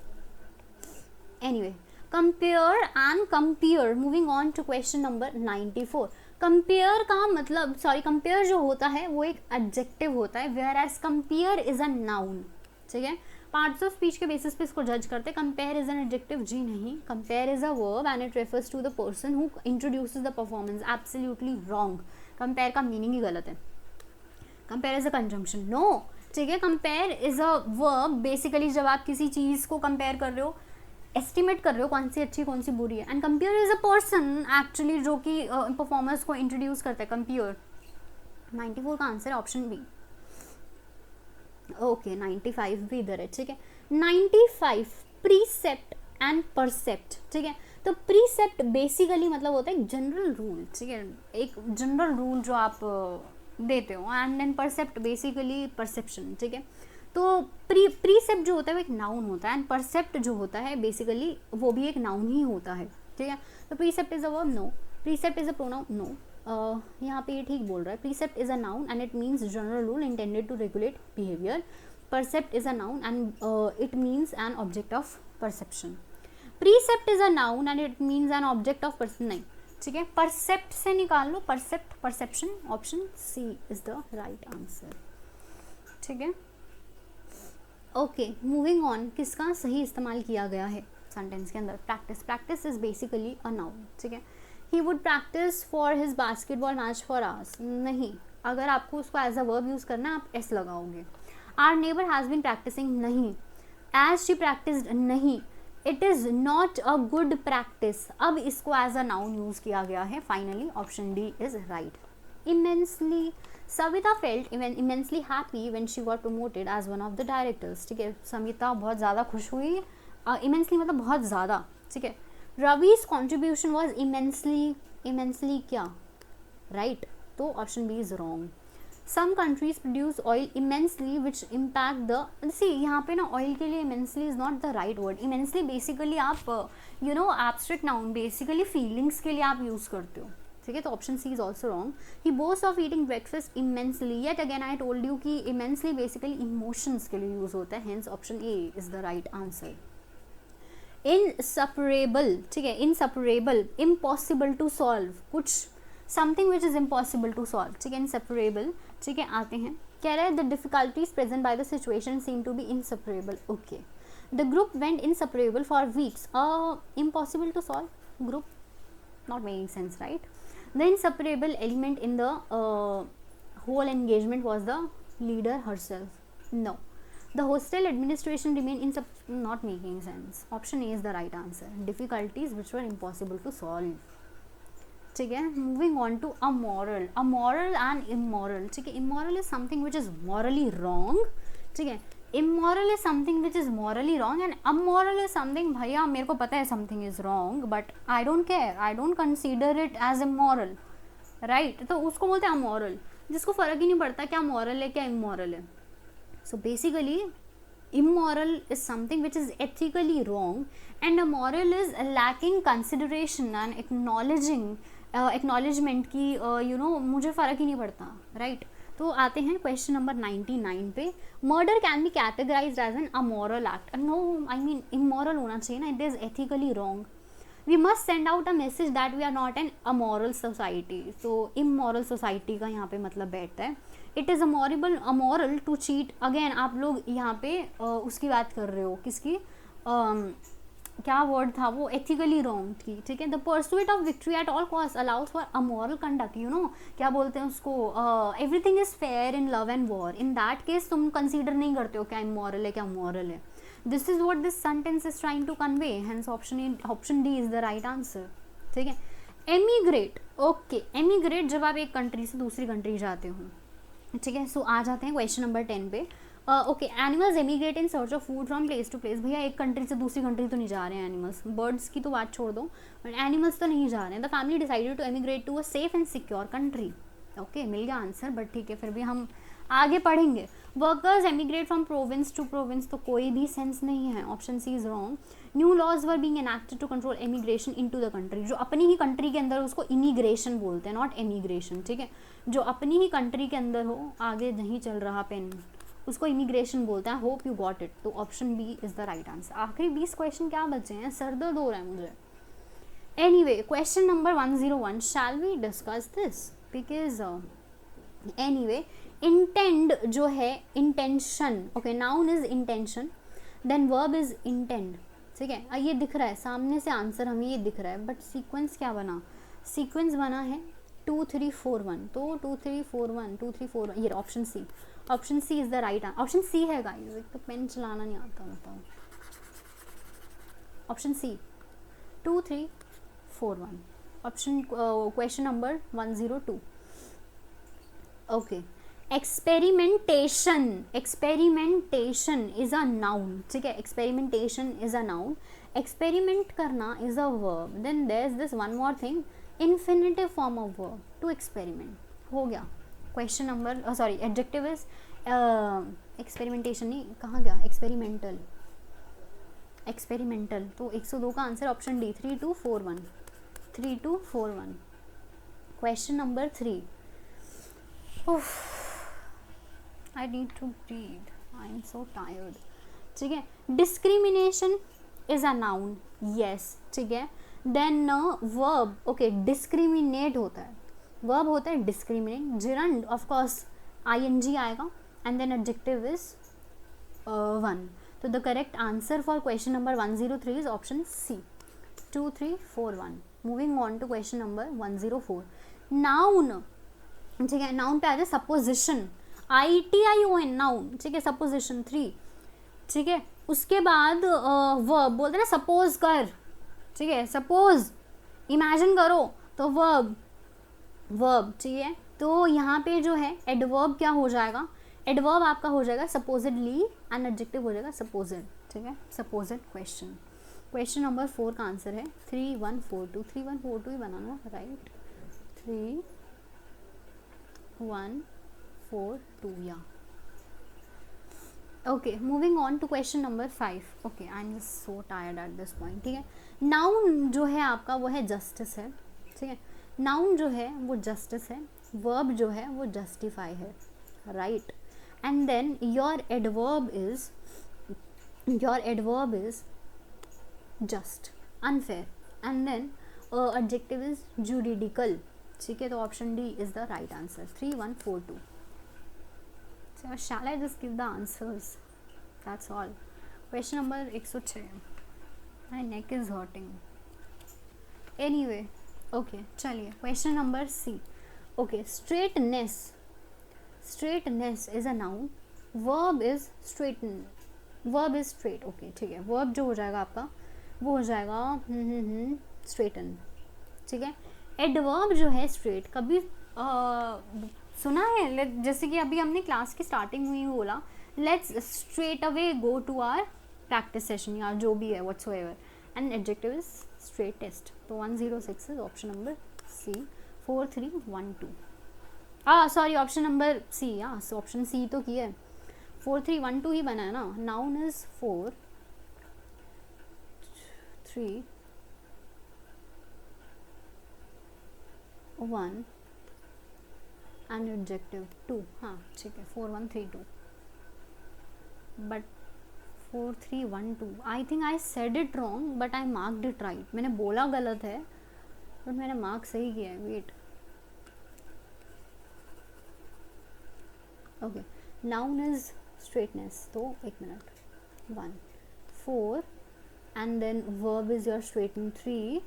anyway, compare and compare. Moving on to question number 94. Compare का मतलब, सॉरी, कंपेयर जो होता है वो एक एडजेक्टिव होता है, whereas compere is a noun. ठीक है, पार्ट्स ऑफ स्पीच के बेसिस पे इसको जज करते. कंपेयर इज एन एडजेक्टिव, जी नहीं. Compere is a verb and it refers to the person who introduces the performance. Absolutely wrong. Compere का मीनिंग ही गलत है. Compere is a conjunction, no. ठीक है, compere is a verb basically जब आप किसी चीज़ को कंपेयर कर रहे हो, एस्टिमेट कर रहे हो कौन सी अच्छी कौन सी बुरी है. And compare is a person actually जो कि परफॉर्मेंस को इंट्रोड्यूस करता है. कंपेयर. 94 का आंसर है ऑप्शन बी. ओके, 95 भी इधर है. ठीक है, 95 प्रीसेप्ट एंड परसेप्ट. ठीक है, तो प्रीसेप्ट बेसिकली मतलब होता है एक जनरल रूल. ठीक है, एक जनरल रूल जो आप देते हो, एंड देन परसेप्ट बेसिकली परसेप्शन. ठीक है, तो प्रीसेप्ट जो होता है वो एक नाउन होता है, एंड परसेप्ट जो होता है बेसिकली वो भी एक नाउन ही होता है. ठीक है, तो precept is a verb, no. Precept is a pronoun, no. यहाँ पे ये ठीक बोल रहा है. Precept is a noun and it means general rule intended to regulate behaviour. Percept is a noun and it means an object of perception. Precept is a noun and it means an object of person. नहीं, ठीक है, परसेप्ट से निकाल लो, percept, perception, option C is the right answer. ठीक है, ओके, मूविंग ऑन, किसका सही इस्तेमाल किया गया है सेंटेंस के अंदर? Practice, practice is basically a noun. ठीक है, he would practice for his basketball match for hours, नहीं, अगर आपको उसको एज अ वर्ब यूज करना है आप एस लगाओगे। Our neighbour has been practising, नहीं, एज शी प्रैक्टिस्ड, नहीं, it is not a good practice, अब इसको एज अ नाउन यूज किया गया है। Finally option D is right. Immensely, Savita felt immensely happy when she got promoted as one of the directors. ठीक है, सविता बहुत ज़्यादा खुश हुई, इमेंसली मतलब बहुत ज़्यादा। ठीक है, Ravi's contribution was immensely, immensely क्या? राइट, तो option B is wrong. Some countries produce oil immensely which impact the, see यहाँ पे ना ऑयल के लिए immensely is not the right word. Immensely basically आप you know abstract noun, basically feelings के लिए आप यूज करते हो। ठीक है, तो option C is also wrong. He boast of eating breakfast immensely, yet again I told you कि इमेंसली बेसिकली इमोशंस के लिए यूज होता है, hence option A is the right answer. Inseparable, ठीक है, इनसेपरेबल, इम्पॉसिबल टू सॉल्व, कुछ something which is impossible to solve. ठीक है, इनसेपरेबल। ठीक है, आते हैं, कह रहे हैं the difficulties present by the situation seem to be inseparable. Okay, the group went inseparable for weeks, impossible to solve group, not making sense, right? The inseparable element in the whole engagement was the leader herself. No, the hostel administration remained not making sense. Option A is the right answer. Difficulties which were impossible to solve. ठीक है, moving on to amoral, amoral and immoral. ठीक है, immoral is something which is morally wrong. ठीक है, immoral is something which is morally wrong and amoral is something, भैया मेरे को पता है something is wrong but I don't care, I don't consider it as immoral, right? तो उसको बोलते हैं amoral, जिसको फ़र्क ही नहीं पड़ता क्या moral है क्या immoral है। So basically immoral is something which is ethically wrong and amoral is lacking consideration and acknowledgement की you know मुझे फ़र्क ही नहीं पड़ता, right? तो आते हैं क्वेश्चन नंबर 99 पे। Murder can be categorised as an amoral act, no, I mean immoral होना चाहिए ना, it is ethically wrong. We must send out a message that we are not an amoral society, तो इमोरल सोसाइटी का यहाँ पे मतलब बैठता है। It is amoral to cheat, again आप लोग यहाँ पे उसकी बात कर रहे हो, किसकी, क्या वर्ड था वो, एथिकली रॉन्ग थी। ठीक है, the pursuit of victory at all cost allows for amoral conduct, you know क्या बोलते हैं उसको, everything is fair in love and war, in that case तुम कंसीडर नहीं करते हो क्या इमोरल है क्या मॉरल है। This is what this sentence is trying to convey, hence option D is the right answer. ठीक है, एमिग्रेट, ओके, एमिग्रेट जब आप एक कंट्री से दूसरी कंट्री जाते हो। ठीक है, सो आ जाते हैं क्वेश्चन नंबर 10 पे। Okay, animals emigrate in search of food from place to place, भैया एक कंट्री से दूसरी कंट्री तो नहीं जा रहे हैं एनिमल्स, बर्ड्स की तो बात छोड़ दो, बट एनिमल्स तो नहीं जा रहे हैं। The family decided to emigrate to a safe and secure country. Okay, मिल गया आंसर, बट ठीक है फिर भी हम आगे पढ़ेंगे। Workers emigrate from province to province, तो कोई भी सेंस नहीं है, option C is wrong. New laws were being enacted to control emigration into the country, जो अपनी ही कंट्री के अंदर, उसको इमिग्रेशन बोलते हैं, नॉट एमिग्रेशन। ठीक है, जो अपनी ही कंट्री के अंदर हो, आगे नहीं चल रहा पेन, उसको इमिग्रेशन बोलते हैं। होप यू गॉट इट, तो option B is the right answer. आखिरी 20 क्वेश्चन क्या बचे हैं, सर दर्द हो रहा है मुझे। Anyway, question number 101, shall we discuss this, because anyway, intend जो है, intention, okay, noun is intention, then verb is intend. ठीक है, ये दिख रहा है सामने से आंसर, हमें ये दिख रहा है, बट सीक्वेंस क्या बना, सीक्वेंस बना है 2 3 4 1, तो 2 3 4 1 2 3 4 1, ये option C, option C is the right answer. Option C है गाइस, एक तो पेन चलाना नहीं आता, बताओ, option C 2 3 4 1, option, question number 102। Okay, experimentation, experimentation is a noun. ठीक है, experimentation is a noun, experiment करना is a verb, then there is this one more thing, infinitive form of verb to experiment, हो गया question number, sorry adjective is experimentation, नहीं कहाँ गया, एक्सपेरिमेंटल, एक्सपेरिमेंटल, तो 102 का answer option D 3241, 3241। Question number 3, I need to breathe, I am so tired। ठीक है, discrimination is a noun, yes, ठीक है, देन वर्ब, ओके डिस्क्रिमिनेट होता है, वर्ब होता है discriminate, gerund of course ing आएगा, and then adjective is one. तो the correct answer for question number 103 is option C, 2 3 4 1. Moving on to question number 104. Noun, ठीक है, नाउन पे आ जाए सपोजिशन, ITION नाउन, ठीक है, सपोजिशन 3, ठीक है. उसके बाद वर्ब बोलते हैं ना सपोज कर, ठीक है, सपोज इमेजिन करो, तो वर्ब, वर्ब, ठीक है. तो यहाँ पे जो है एडवर्ब क्या हो जाएगा, एडवर्ब आपका हो जाएगा सपोजिडली एंड एडजेक्टिव हो जाएगा सपोजिड, ठीक है, सपोजिड क्वेश्चन. क्वेश्चन नंबर 4 का आंसर है 3142, 3142 ही बनाना, राइट, 3142 या. Okay, moving on to question number 5. Okay, I am just so tired at this point, ठीक है. नाउन जो है आपका वो है जस्टिस है, ठीक है, नाउन जो है वो जस्टिस है, वर्ब जो है वो जस्टिफाई है, right. And then your adverb is just, unfair, and then adjective is juridical, ठीक है. तो option D is the right answer, 3142. So shall I just give the answers? That's all. Question number 106. My neck is hurting. Anyway, okay, चलिए question number C. Okay, straightness. Straightness is a noun. Verb is straighten. Verb is straight. Okay, ठीक है. Verb जो हो जाएगा आपका वो हो जाएगा straighten, ठीक है. Adverb जो है straight, कभी सुना है, जैसे कि अभी हमने क्लास की स्टार्टिंग में ही बोला, let's straight away go to our practice session या जो भी है whatsoever, and adjective is straightest. तो 106 is option number C, 4312. Sorry, option number C, या ऑप्शन सी तो किया है, 4312 ही बना है ना. Noun is 4 3 1 and adjective 2. हाँ ठीक है, 4132, but 4312, I think I said it wrong but I marked it right. मैंने बोला गलत है but मैंने मार्क सही किया है. Wait, okay, noun is straightness, तो एक minute, 1 4 and then verb is your straighten 3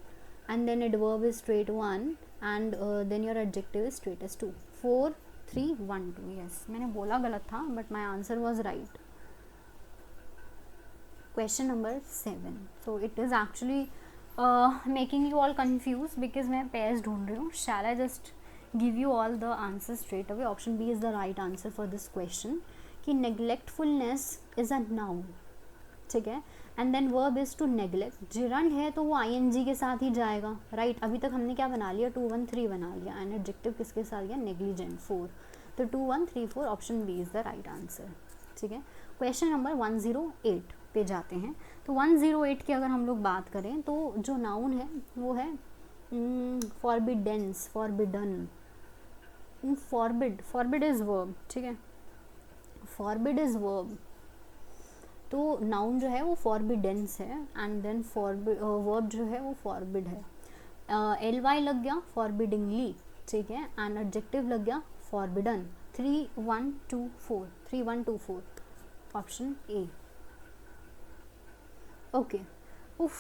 and then adverb is straight 1 and then your adjective is straightest 2. 4312. yes, मैंने बोला गलत था but my answer was right. Question number 7. so it is actually making you all confused because मैं pairs ढूंढ रही हूँ. shall I just give you all the answers straight away? option B is the right answer for this question कि neglectfulness is a noun, ठीक है, and then verb is to neglect. Gerund है तो वो ING के साथ ही जाएगा, राइट. अभी तक हमने क्या बना लिया, 213 बना लिया, एंड एडजेक्टिव किसके साथ गया, नेग्लिजेंट, 4. तो 2134 option B is the right answer, ठीक है. क्वेश्चन नंबर 108 पे जाते हैं. तो 108 की अगर हम लोग बात करें तो जो नाउन है वो है फॉरबिडेंस, फॉरबिडन, फॉरबिड इज वर्ब, ठीक है, फॉरबिड इज वर्ब. तो नाउन जो है वो फॉरबिडेंस है एंड देन वर्ब जो है वो फॉरबिड है. LY लग गया फॉरबिडिंगली, ठीक है, एंड एडजेक्टिव लग गया फॉरबिडन. 3124 option A. ओके, उफ,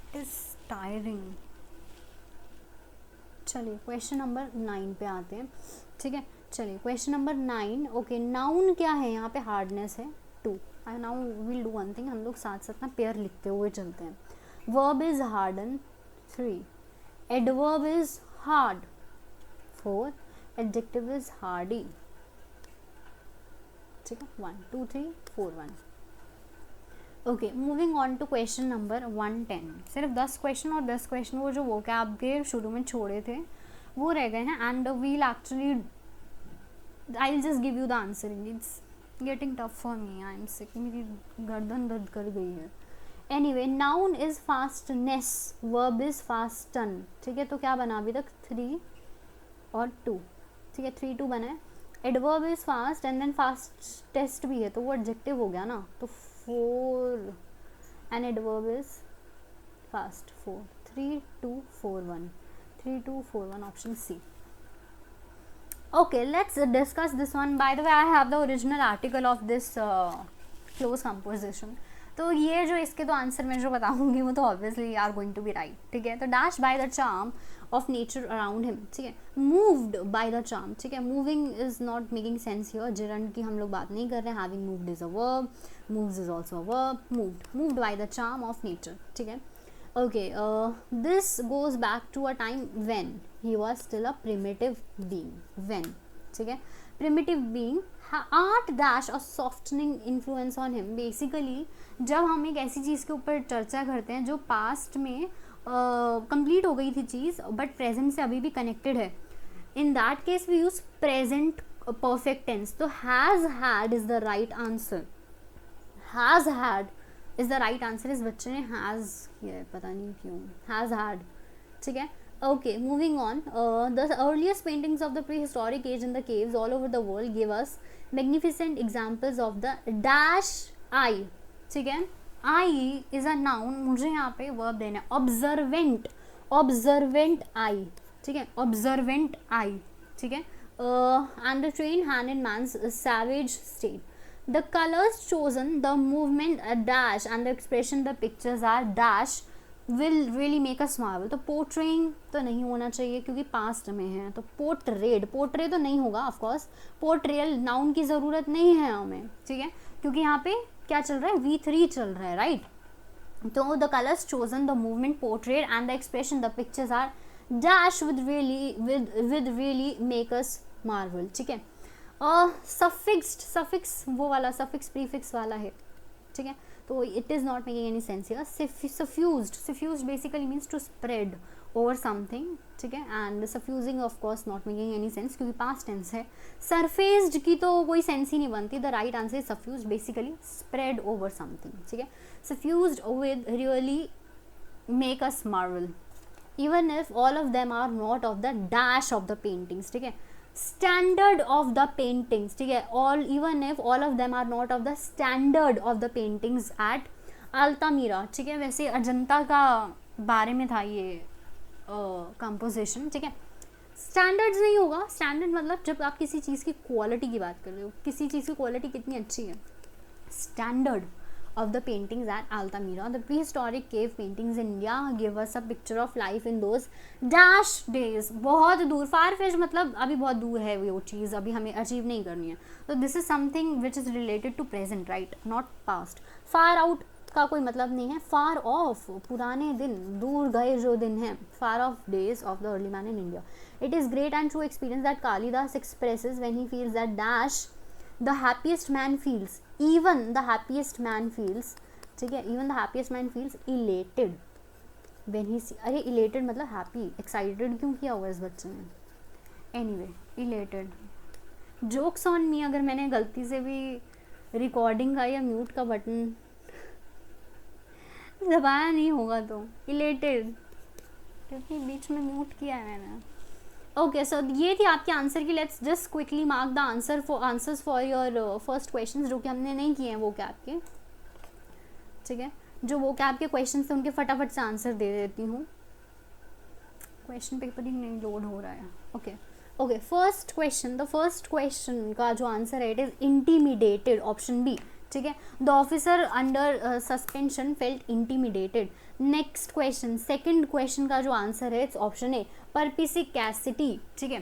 इट इज टायरिंग. चलिए क्वेश्चन नंबर 9 पे आते हैं, ठीक है. चलिए क्वेश्चन नंबर 9. ओके, नाउन क्या है यहाँ पे, हार्डनेस है 2. Now will do one thing, हम लोग साथ साथ ना पेयर लिखते हुए चलते हैं. Verb is harden 3, adverb is hard 4, adjective is hardy, ठीक है. 1 2 3 4 1. Okay, moving on to question number 110. सिर्फ 10 क्वेश्चन, और 10 क्वेश्चन वो जो वोकैब के शुरू में छोड़े थे वो रह गए हैं, and we'll actually I will just give you the answer. It's getting tough for me, I am sick, मेरी गर्दन दर्द कर गई है. Anyway, noun is fastness, verb is fasten, ठीक है. तो क्या बना अभी तक, 3 और 2, ठीक है, 3 2 बना है. Adverb is fast and then fastest भी है, तो वो एडजेक्टिव हो गया ना. तो 4 and adverb is fast, 4 3 2 4 1 3 2 4 1 option C. Okay, let's discuss this one. By the way, I have the original article of this close composition. तो ये जो इसके तो आंसर मैं जो बताऊंगी वो तो obviously are going to be right. ठीक है, तो dash by the charm of nature around him. ठीक है, मूव्ड बाय द चार्म. ठीक है, moving is not making sense here. Gerund की हम लोग बात नहीं कर रहे हैं. Having moved is a verb, moves is also a verb. Moved by the charm of nature. ठीक है, okay, this goes back to a time when he was still a primitive being. When, ठीक है, primitive being, art dash a softening influence on him. Basically जब हम एक ऐसी चीज़ के ऊपर चर्चा करते हैं जो पास्ट में कंप्लीट हो गई थी चीज़ बट प्रेजेंट से अभी भी कनेक्टेड है, in that case we use present perfect tense. तो has had is the right answer. Has had is the right answer. इस बच्चे ने हैज़ किया, पता नहीं क्यों हैज़ हैड. ठीक है, okay, moving on. The earliest paintings of the prehistoric age in the caves all over the world give us magnificent examples of the dash eye. ठीक है, आई इज अ नाउन. मुझे यहाँ पे वर्ब देना है ऑब्जर्वेंट. Observant eye. ठीक है, ऑब्जर्वेंट आई. ठीक है, and the trained hand in man's savage state. The colors chosen, the movement dash and the expression the pictures are dash will really make us marvel. तो पोर्ट्रेइंग तो नहीं होना चाहिए क्योंकि पास्ट में है. तो पोर्ट्रेड, पोर्ट्रे तो नहीं होगा ऑफकोर्स. पोर्ट्रेयल नाउन की ज़रूरत नहीं है हमें. ठीक है, क्योंकि यहाँ पे क्या चल रहा है, V3 चल रहा है, राइट. तो the colours chosen, the movement portrayed and the expression the pictures are dash with really make us marvel. ठीक है, सफिक्स्ड, सफिक्स वो वाला सफिक्स प्रीफिक्स वाला है. ठीक है, तो it is not making any sense here. Suffused, suffused basically means to spread over something. ठीक है, and suffusing of course not making any sense क्योंकि पास्ट टेंस है. सरफेस्ड की तो कोई सेंस ही नहीं बनती. The right answer is suffused, basically spread over something. ठीक है, suffused with really make us marvel even if all of them are not of the dash of the paintings. ठीक है, स्टैंडर्ड ऑफ द पेंटिंग्स. ठीक है, all even if all of them are not of the standard of the paintings at Altamira. ठीक है, वैसे अजंता का बारे में था ये कंपोजिशन. ठीक है, स्टैंडर्ड्स नहीं होगा. स्टैंडर्ड मतलब जब आप किसी चीज़ की क्वालिटी की बात कर रहे हो, किसी चीज़ की क्वालिटी कितनी अच्छी है. Standard of the paintings at Altamira. The prehistoric cave paintings in India give us a picture of life in those dash days. बहुत दूर, far fetched मतलब अभी बहुत दूर है वो चीज़, अभी हमें अचीव नहीं करनी है. तो this is something which is related to present, right, not past. far out का कोई मतलब नहीं है. far off पुराने दिन, दूर गए जो दिन हैं. far off days of the early man in India. It is great and true experience that Kalidas expresses when he feels that dash the happiest man feels. Even the happiest man feels. ठीक है, even the happiest man feels elated when he see. अरे elated मतलब happy, excited क्यों किया हुआ इस बच्चे ने. anyway, elated. jokes on me अगर मैंने गलती से भी रिकॉर्डिंग का या म्यूट का बटन दबाया नहीं होगा तो elated, क्योंकि बीच में म्यूट किया है मैंने. ओके, सो ये थी आपके आंसर की. Let's just quickly mark the answers for your first questions जो कि हमने नहीं किए हैं वो कैब के. ठीक है, जो वो कैब के क्वेश्चंस थे उनके फटाफट से आंसर दे देती हूँ. क्वेश्चन पेपर ही नहीं लोड हो रहा है. Okay, first question, the first question का जो आंसर है it is intimidated, option B. ठीक है, the officer under suspension felt intimidated. Next question, second question का जो आंसर है इट्स ऑप्शन ए, परपिसिकैसिटी. ठीक है,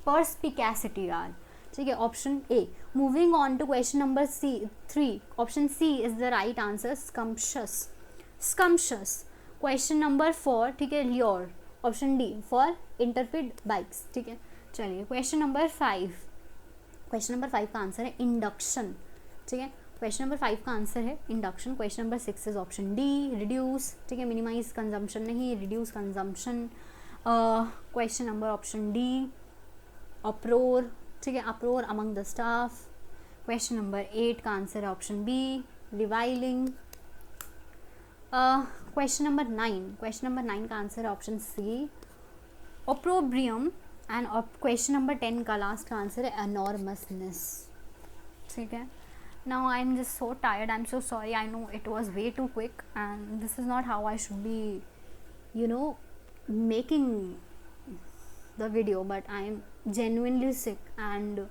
पर्सपिकैसिटी यार. ठीक है, option A. Moving on to question number C3, option C is the right answer, scrumptious. Scrumptious. Question number 4, ठीक है, ल्योर, ऑप्शन डी फॉर इंटरफिड बाइक्स. ठीक है, चलिए क्वेश्चन नंबर 5. क्वेश्चन नंबर 5 का आंसर है इंडक्शन. ठीक है, क्वेश्चन नंबर 5 का आंसर है induction. Question number 6 is option D, reduce. ठीक है, मिनिमाइज कंजम्पशन नहीं, reduce consumption. Question number option D, uproar. ठीक है, uproar among the staff. Question number 8 का आंसर है option B, reviling. Question number 9, question number 9 का आंसर है option C, opprobrium. And question number 10 का लास्ट का आंसर है एनॉर्मसनेस. ठीक है, Now I'm just so tired. I'm so sorry. I know it was way too quick, and this is not how I should be, you know, making the video. But I'm genuinely sick, and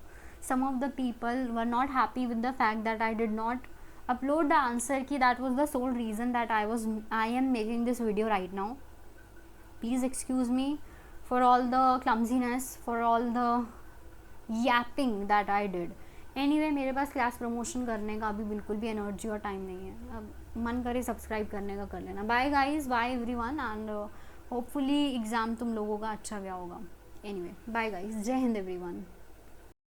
some of the people were not happy with the fact that I did not upload the answer key. That was the sole reason that I am making this video right now. Please excuse me for all the clumsiness, for all the yapping that I did. Anyway, मेरे पास क्लास प्रमोशन करने का अभी बिल्कुल भी एनर्जी और टाइम नहीं है. अब मन करे सब्सक्राइब करने का कर लेना. Bye guys, bye everyone, and hopefully exam तुम लोगों का अच्छा गया होगा. एनीवे, बाय गाइज, जय हिंद एवरीवन.